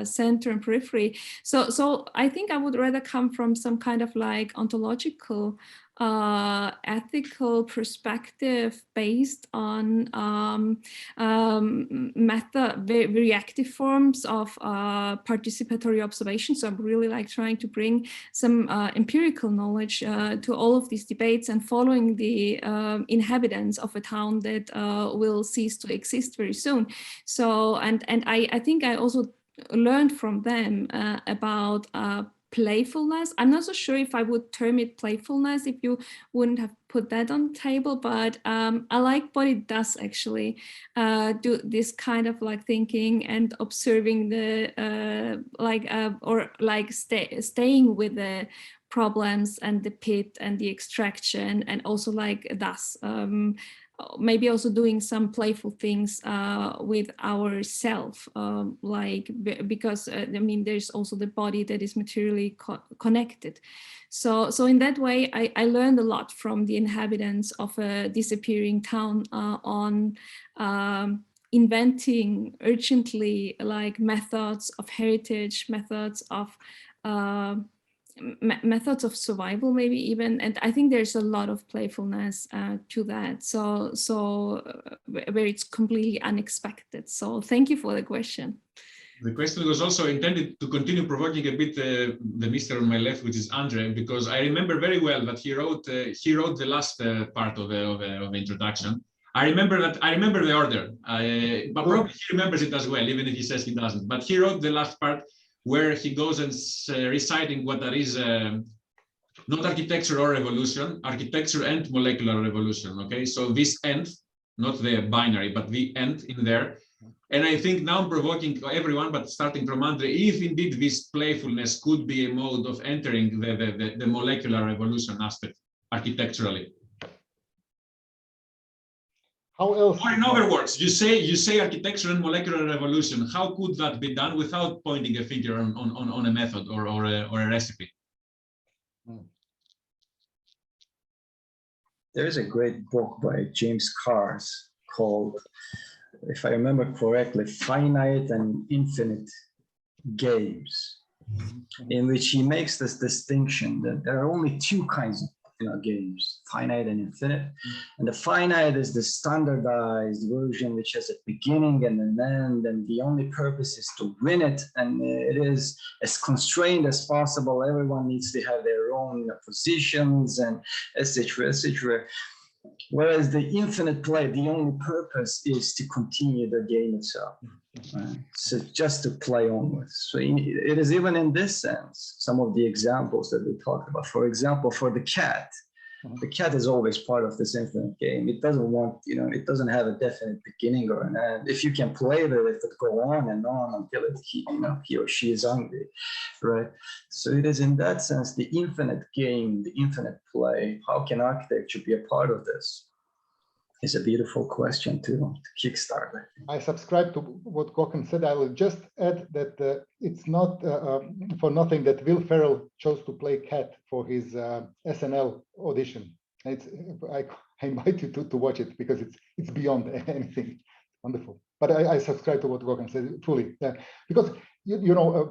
center and periphery. So I think I would rather come from some kind of ontological, ethical perspective based on reactive forms of participatory observation. So I'm really trying to bring some empirical knowledge to all of these debates, and following the inhabitants of a town that will cease to exist very soon. So and I think I also learned from them about playfulness. I'm not so sure if I would term it playfulness if you wouldn't have put that on the table, but I like what it does actually, do this kind of thinking and observing the staying with the problems and the pit and the extraction, and also thus maybe also doing some playful things with ourself, because there's also the body that is materially connected. So in that way, I learned a lot from the inhabitants of a disappearing town on inventing urgently methods of heritage, methods of survival, maybe even, and I think there's a lot of playfulness to that. So where it's completely unexpected. So thank you for the question. The question was also intended to continue provoking a bit the Mr. on my left, which is Andre, because I remember very well that he wrote the last part of the introduction. I remember the order, but probably he remembers it as well, even if he says he doesn't. But he wrote the last part, where he goes and reciting what that is, not architecture or revolution, architecture and molecular revolution, okay? So this end, not the binary, but the end in there. And I think now I'm provoking everyone, but starting from Andre, if indeed this playfulness could be a mode of entering the molecular revolution aspect architecturally. How else? Or in other words, you say architecture and molecular revolution. How could that be done without pointing a finger on a method or a recipe? There is a great book by James Cars called, if I remember correctly, Finite and Infinite Games, in which he makes this distinction that there are only two kinds of games, finite and infinite. And the finite is the standardized version, which has a beginning and an end, and the only purpose is to win it. And it is as constrained as possible. Everyone needs to have their own positions and etc., etc. Whereas the infinite play, the only purpose is to continue the game itself. Right? So just to play onwards. So it is even in this sense, some of the examples that we talked about. For example, for the cat is always part of this infinite game. It doesn't want, it doesn't have a definite beginning or an end. If you can play with it, it go on and on until he or she is hungry, right? So it is in that sense, the infinite game, the infinite play. How can architecture be a part of this? Is a beautiful question to kickstart. I subscribe to what Gökhan said. I will just add that it's not for nothing that Will Ferrell chose to play Cat for his SNL audition. I invite you to watch it because it's beyond anything. Wonderful. But I subscribe to what Gökhan said fully. Because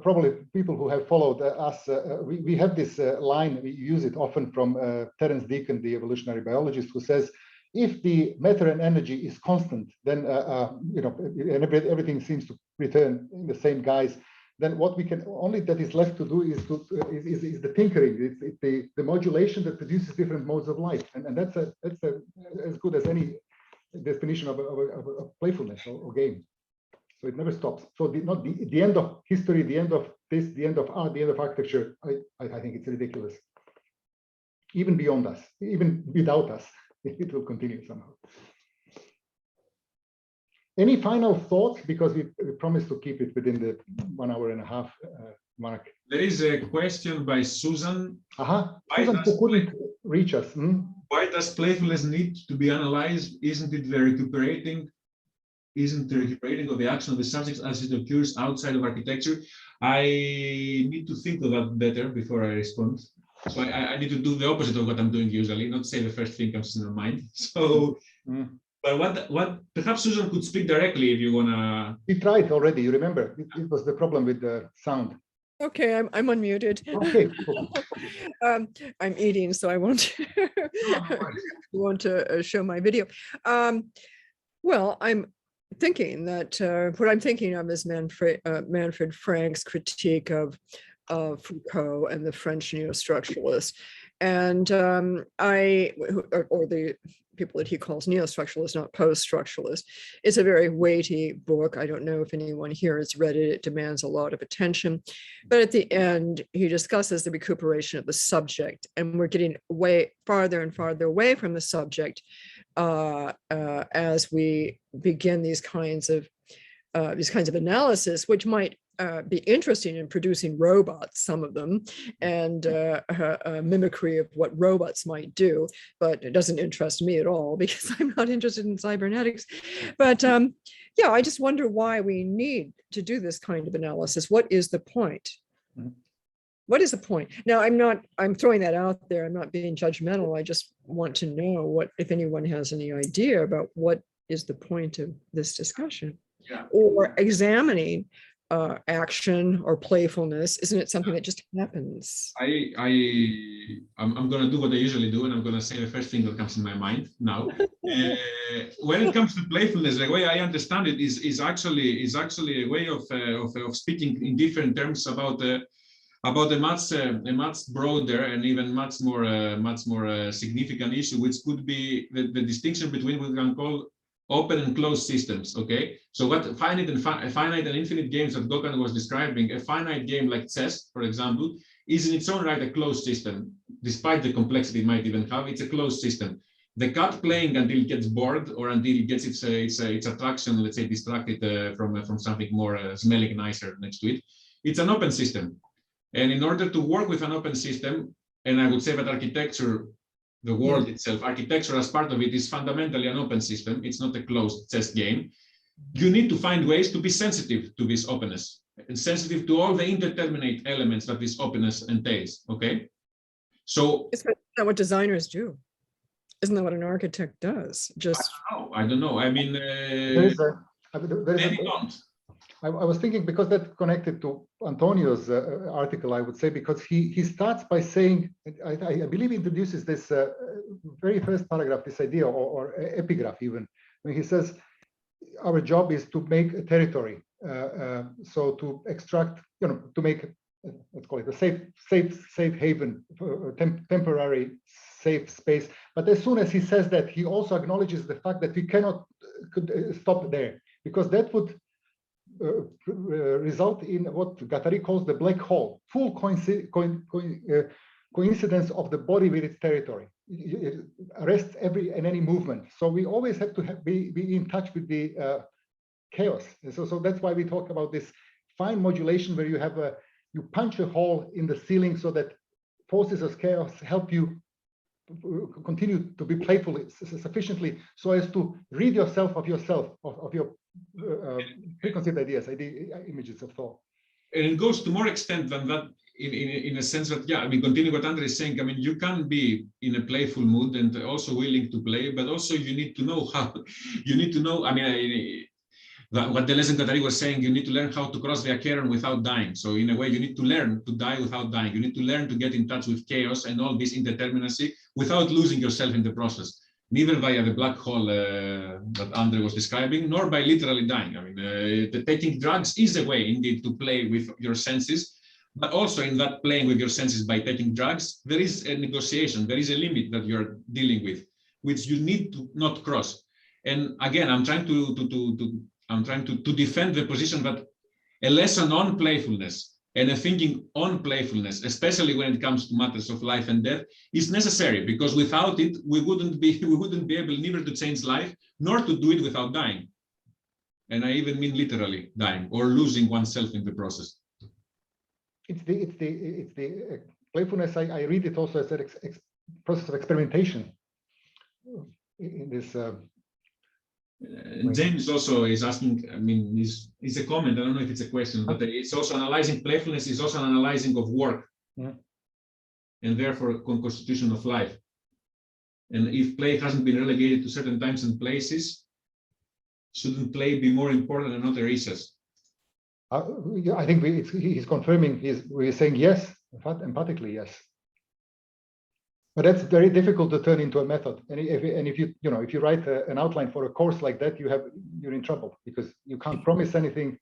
probably people who have followed us, we have this line. We use it often from Terence Deacon, the evolutionary biologist, who says, if the matter and energy is constant, then everything seems to return in the same guise. Then what we can only that is left to do is the tinkering. It's the modulation that produces different modes of life, and that's as good as any definition of playfulness or game. So it never stops. So the end of history, the end of this, the end of art, the end of architecture. I think it's ridiculous. Even beyond us, even without us. It will continue somehow. Any final thoughts? Because we promised to keep it within the 1 hour and a half mark. There is a question by Susan. Susan, who couldn't reach us. Why does playfulness need to be analyzed? Isn't it the recuperating? Isn't the recuperating of the action of the subjects as it occurs outside of architecture? I need to think of that better before I respond. So I need to do the opposite of what I'm doing usually, not say the first thing comes in my mind. So, but what perhaps Susan could speak directly if you wanna. We tried already. You remember? It was the problem with the sound. Okay, I'm unmuted. Okay. Cool. I'm eating, so I won't show my video. Well, I'm thinking that what I'm thinking of is Manfred Frank's critique of Foucault and the French neo-structuralists, and or the people that he calls neo-structuralists, not post-structuralists. It's a very weighty book. I don't know if anyone here has read it. It demands a lot of attention, but at the end, he discusses the recuperation of the subject, and we're getting way farther and farther away from the subject as we begin these kinds of analysis, which might be interesting in producing robots, some of them, and mimicry of what robots might do, but it doesn't interest me at all because I'm not interested in cybernetics. But yeah, I just wonder why we need to do this kind of analysis. What is the point? What is the point? Now, I'm throwing that out there. I'm not being judgmental. I just want to know if anyone has any idea about what is the point of this discussion, or examining action or playfulness. Isn't it something that just happens? I'm going to do what I usually do, and I'm going to say the first thing that comes in my mind now. When it comes to playfulness, the way I understand it is actually a way of speaking in different terms about a much broader and even much more significant issue, which could be the distinction between what we can call open and closed systems. Okay, so what finite and infinite games that Gökhan was describing, a finite game like chess, for example, is in its own right a closed system, despite the complexity it might even have. It's a closed system. The cat playing until it gets bored or until it gets its attraction, let's say, distracted from something more smelling nicer next to it. It's an open system, and in order to work with an open system, and I would say that architecture, the world itself, architecture as part of it, is fundamentally an open system. It's not a closed chess game. You need to find ways to be sensitive to this openness and sensitive to all the indeterminate elements that this openness entails. Okay, so isn't that what designers do? Isn't that what an architect does? Just I don't know. I mean, many don't. I was thinking, because that connected to Antonio's article, I would say, because he starts by saying, I believe he introduces this very first paragraph, this idea, or epigraph even, when he says, our job is to make a territory. So to extract, to make, let's call it a safe haven, temporary safe space. But as soon as he says that, he also acknowledges the fact that we cannot stop there, because that would result in what Guattari calls the black hole, full coincidence of the body with its territory. It arrests every and any movement. So we always have to be in touch with the chaos. And so that's why we talk about this fine modulation, where you have you punch a hole in the ceiling so that forces of chaos help you continue to be playful sufficiently so as to rid yourself, of your preconceived ideas, images of thought. And it goes to more extent than that, in a sense that, yeah, I mean, continue what Andre is saying. I mean, you can be in a playful mood and also willing to play, but also you need to know how. You need to know. I mean, what the lesson that Ari was saying, you need to learn how to cross the Karin without dying. So in a way, you need to learn to die without dying. You need to learn to get in touch with chaos and all this indeterminacy without losing yourself in the process. Neither via the black hole that Andre was describing, nor by literally dying. I mean, taking drugs is a way indeed to play with your senses, but also in that playing with your senses by taking drugs, there is a negotiation, there is a limit that you're dealing with, which you need to not cross. And again, I'm trying to defend the position that a lesson on playfulness and a thinking on playfulness, especially when it comes to matters of life and death, is necessary, because without it, we wouldn't be able neither to change life nor to do it without dying. And I even mean literally dying or losing oneself in the process. It's the playfulness. I read it also as a process of experimentation in this. James also is asking, I mean, it's a comment, I don't know if it's a question, but it's also analyzing playfulness, is also an analyzing of work, and therefore constitution of life. And if play hasn't been relegated to certain times and places, shouldn't play be more important and not a recess? I think he's confirming, we're saying yes, emphatically yes. But that's very difficult to turn into a method. And if you write an outline for a course like that, you're in trouble, because you can't promise anything.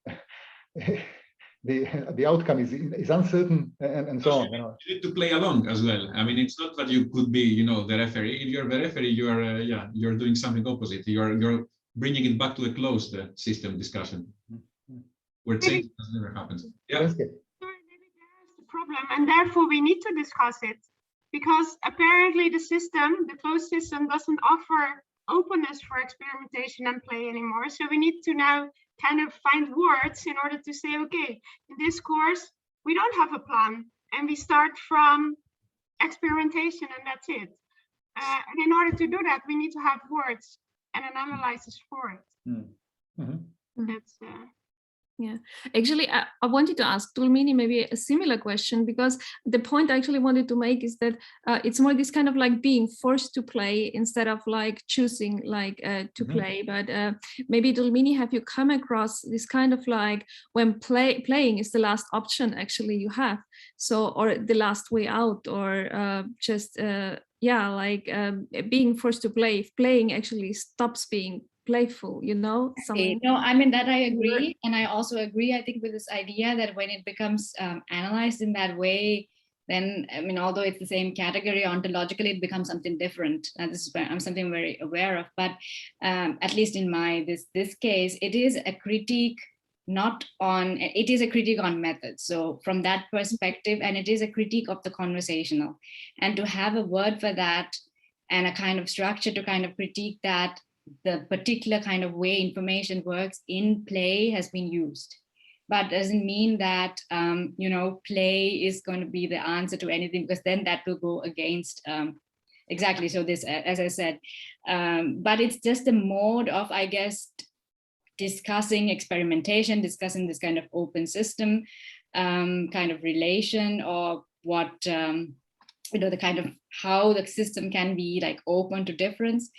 The outcome is uncertain and so on. You need to play along as well. I mean, it's not that you could be, the referee. If you're the referee, you're doing something opposite. You're bringing it back to a closed system discussion where change never happens. Yeah. Maybe there's the problem, and therefore we need to discuss it. Because apparently the closed system doesn't offer openness for experimentation and play anymore. So we need to now kind of find words in order to say, okay, in this course, we don't have a plan, and we start from experimentation, and that's it. And in order to do that, we need to have words and an analysis for it. That's yeah, actually, I wanted to ask Dulmini maybe a similar question, because the point I actually wanted to make is that it's more this kind of like being forced to play instead of like choosing to play. But maybe Dulmini, have you come across this kind of like when playing is the last option actually you have, so, or the last way out, or just being forced to play, if playing actually stops being playful, something. No, I mean, that I agree. And I also agree, I think, with this idea that when it becomes analyzed in that way, then, I mean, although it's the same category, ontologically, it becomes something different. And this is where I'm something very aware of. But at least in this case, it is a critique it is a critique on methods. So from that perspective, and it is a critique of the conversational. And to have a word for that and a kind of structure to kind of critique that, the particular kind of way information works in play has been used, but doesn't mean that play is going to be the answer to anything, because then that will go against exactly. So this, as I said, but it's just a mode of, I guess, discussing experimentation, discussing this kind of open system kind of relation, or what the kind of how the system can be like open to difference.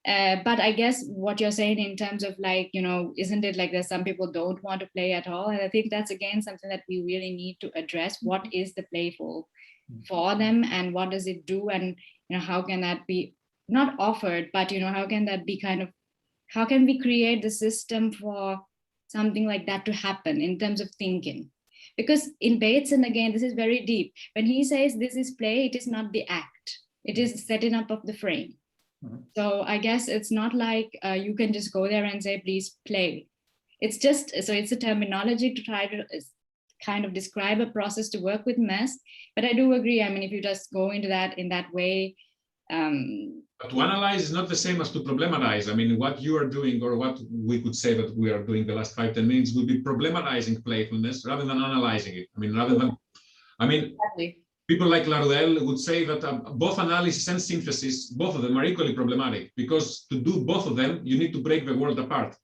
But I guess what you're saying in terms of like, you know, isn't it like there's some people don't want to play at all? And I think that's again something that we really need to address. What is the playful for them, and what does it do? And, you know, how can that be not offered, but, you know, how can that be kind of, how can we create the system for something like that to happen in terms of thinking? Because in Bateson, again, this is very deep. When he says this is play, it is not the act. It is the setting up of the frame. So I guess it's not like you can just go there and say, please play. It's just, so it's a terminology to try to kind of describe a process to work with mess. But I do agree, I mean, if you just go into that in that way. But to analyze is not the same as to problematize. I mean, what you are doing, or what we could say that we are doing the last 5-10 minutes, would be problematizing playfulness rather than analyzing it. I mean, rather than, I mean, exactly. People like Laruelle would say that both analysis and synthesis, both of them are equally problematic, because to do both of them, you need to break the world apart,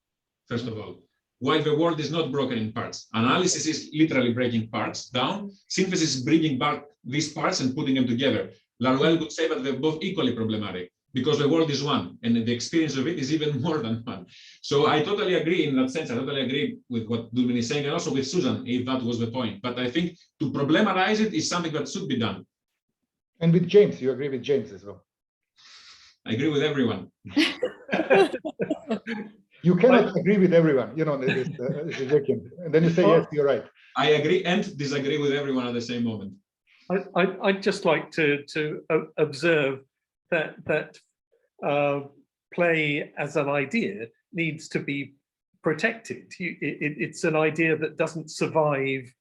first of all, while the world is not broken in parts. Analysis is literally breaking parts down. Synthesis is bringing back these parts and putting them together. Laruelle would say that they're both equally problematic, because the world is one, and the experience of it is even more than one. So I totally agree in that sense. I totally agree with what Dulmini is saying, and also with Susan, if that was the point. But I think to problematize it is something that should be done. And with James, you agree with James as well? I agree with everyone. You cannot agree with everyone, you know, and then you say, yes, you're right. I agree and disagree with everyone at the same moment. I'd just like to observe that play as an idea needs to be protected. It's an idea that doesn't survive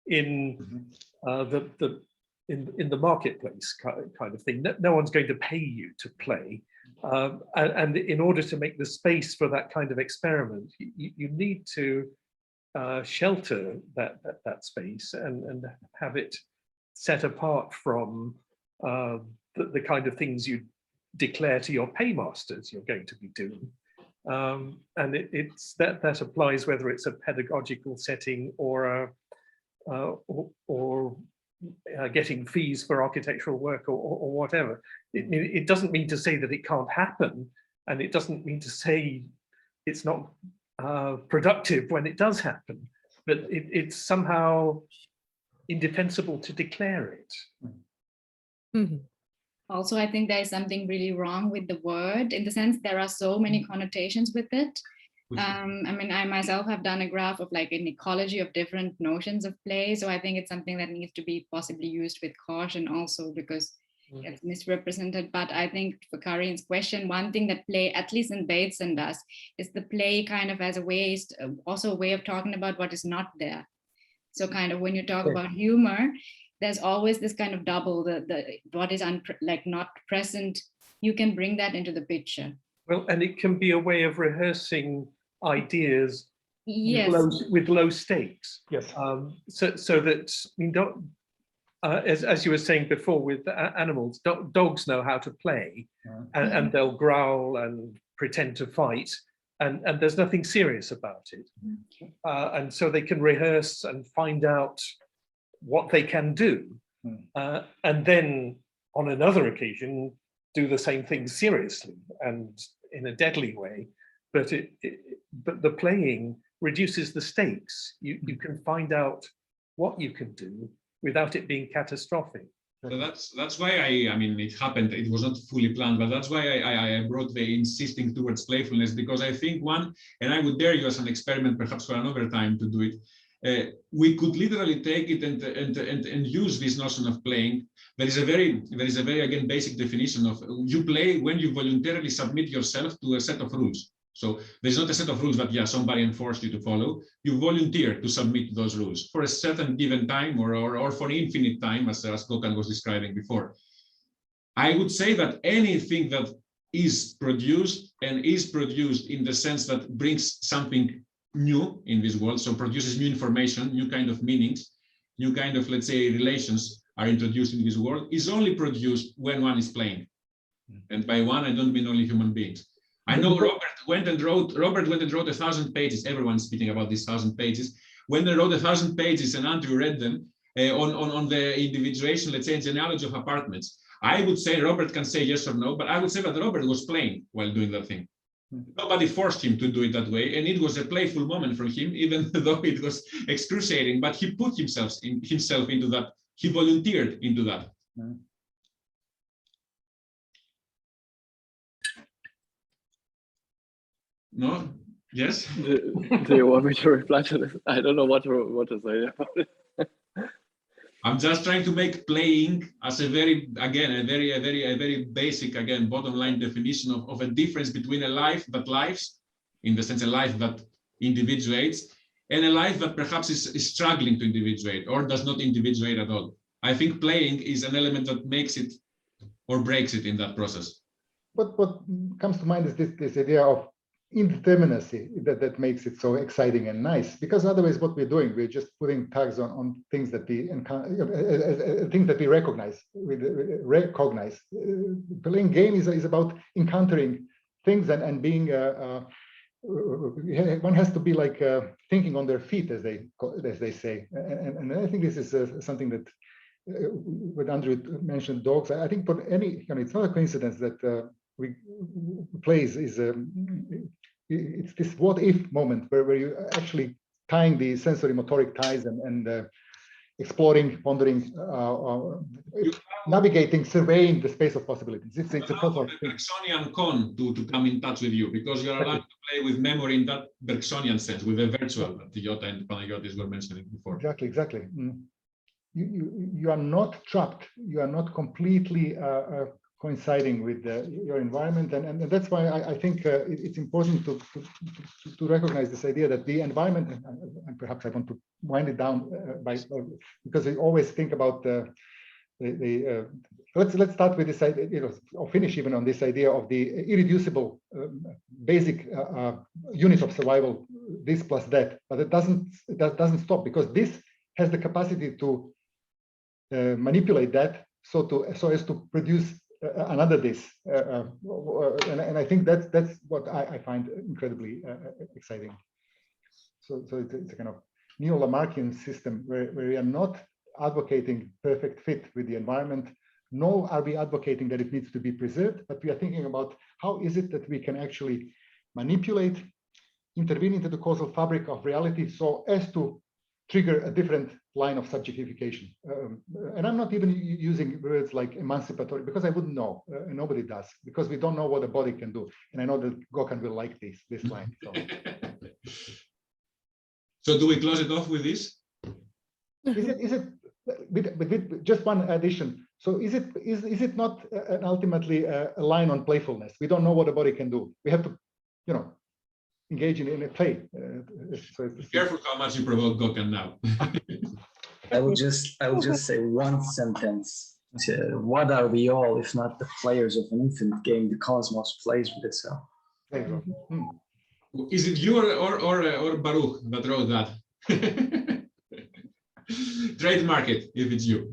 in the marketplace kind of thing. No one's going to pay you to play, and in order to make the space for that kind of experiment, you need to shelter that space and have it set apart from the kind of things you declare to your paymasters you're going to be doing. And it's that applies whether it's a pedagogical setting or getting fees for architectural work or whatever. It doesn't mean to say that it can't happen, and it doesn't mean to say it's not productive when it does happen, but it's somehow indefensible to declare it. Mm-hmm. Also, I think there is something really wrong with the word, in the sense there are so many connotations with it. I mean, I myself have done a graph of like an ecology of different notions of play. So I think it's something that needs to be possibly used with caution also, because it's misrepresented. But I think for Karin's question, one thing that play, at least in Bateson, does is the play kind of as a way, also a way of talking about what is not there. So kind of when you talk about humor, there's always this kind of double, the what is not present, you can bring that into the picture. Well, and it can be a way of rehearsing ideas, yes, with low stakes. Yes. So that, I mean, as you were saying before with animals, dogs know how to play, and they'll growl and pretend to fight, and there's nothing serious about it. And so they can rehearse and find out what they can do, and then on another occasion do the same thing seriously and in a deadly way. But but the playing reduces the stakes. You can find out what you can do without it being catastrophic. So that's why I mean, it happened. It was not fully planned, but that's why I brought the insisting towards playfulness, because I think one, and I would dare you as an experiment, perhaps for another time, to do it. We could literally take it and use this notion of playing. There is a very again basic definition of you play when you voluntarily submit yourself to a set of rules. So there's not a set of rules that somebody enforced you to follow. You volunteer to submit those rules for a certain given time or for infinite time, as Gökhan was describing before. I would say that anything that is produced and is produced in the sense that brings something new in this world, so produces new information, new kind of meanings, new kind of, let's say, relations are introduced in this world, is only produced when one is playing. And by one, I don't mean only human beings. I know Robert went and wrote 1,000 pages. Everyone's speaking about these 1,000 pages. When they wrote 1,000 pages and Andrew read them on the individuation, let's say, genealogy of apartments, I would say Robert can say yes or no, but I would say that Robert was playing while doing that thing. Nobody forced him to do it that way, and it was a playful moment from him, even though it was excruciating. But he put himself into that. He volunteered into that. No? Yes? Do you want me to reply to this? I don't know what to say about it. I'm just trying to make playing as a very basic, again, bottom line definition of a difference between a life that lives, in the sense a life that individuates, and a life that perhaps is struggling to individuate or does not individuate at all. I think playing is an element that makes it or breaks it in that process. What comes to mind is this idea of indeterminacy that makes it so exciting and nice, because otherwise what we're doing, we're just putting tags on things that we things that we recognize. Playing game is about encountering things and being one has to be like thinking on their feet, as they say, and I think this is something that when Andrew mentioned dogs, I think for any, it's not a coincidence that plays is it's this what if moment where you actually tying the sensory motoric ties and exploring, pondering, navigating, surveying the space of possibilities. It's a process of the Bergsonian con to come in touch with you, because you're allowed to play with memory in that Bergsonian sense, with the virtual that Yota and Panagiotis were mentioning before. Exactly. You are not trapped. You are not completely coinciding with your environment, and that's why I think it's important to recognize this idea that the environment, and perhaps I want to wind it down because we always think about let's start with this idea, or finish even on this idea of the irreducible basic unit of survival, this plus that, but that doesn't stop, because this has the capacity to manipulate that so as to produce another this, and I think that's what I find incredibly exciting. So it's a kind of neo-Lamarckian system where we are not advocating perfect fit with the environment, nor are we advocating that it needs to be preserved, but we are thinking about how is it that we can actually manipulate, intervene into the causal fabric of reality so as to trigger a different line of subjectification. And I'm not even using words like emancipatory, because I wouldn't know, nobody does, because we don't know what a body can do. And I know that Gökhan will like this line. So do we close it off with this? Is it with just one addition? So is it not ultimately a line on playfulness? We don't know what a body can do. We have to, engage in a play. Be careful how much you provoke Gökhan now. I will just say one sentence. What are we all if not the players of an infinite game the cosmos plays with itself? There you go. Is it you or Baruch that wrote that? Trademark it if it's you.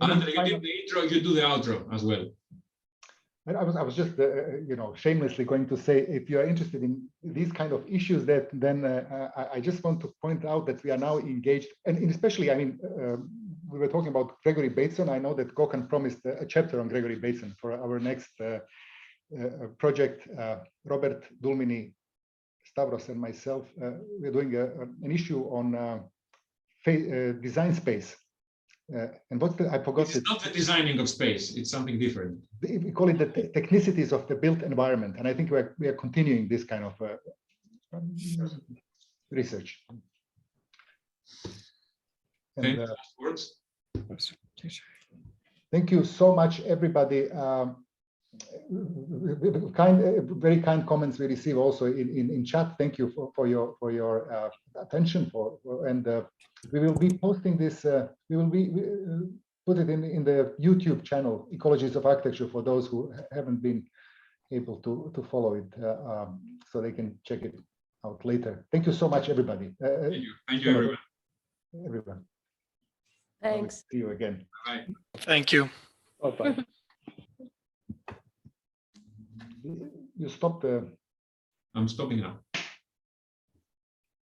Andre, you did the intro, you do the outro as well. I was just, shamelessly going to say, if you are interested in these kind of issues, then I just want to point out that we are now engaged, and especially, we were talking about Gregory Bateson. I know that Gökhan promised a chapter on Gregory Bateson for our next project. Robert, Dulmini, Stavros, and myself, we're doing an issue on design space. And what's I forgot. It's not the designing of space, it's something different. We call it the technicities of the built environment, and I think we are continuing this kind of research. And, thank you so much, everybody. Very kind comments we receive also in chat. Thank you for your attention. We will be posting this. We will be put it in the YouTube channel, Ecologies of Architecture, for those who haven't been able to follow it, so they can check it out later. Thank you so much, everybody. Thank you, everyone. Thanks. See you again. Bye. Thank you. Bye. You stopped the. I'm stopping now.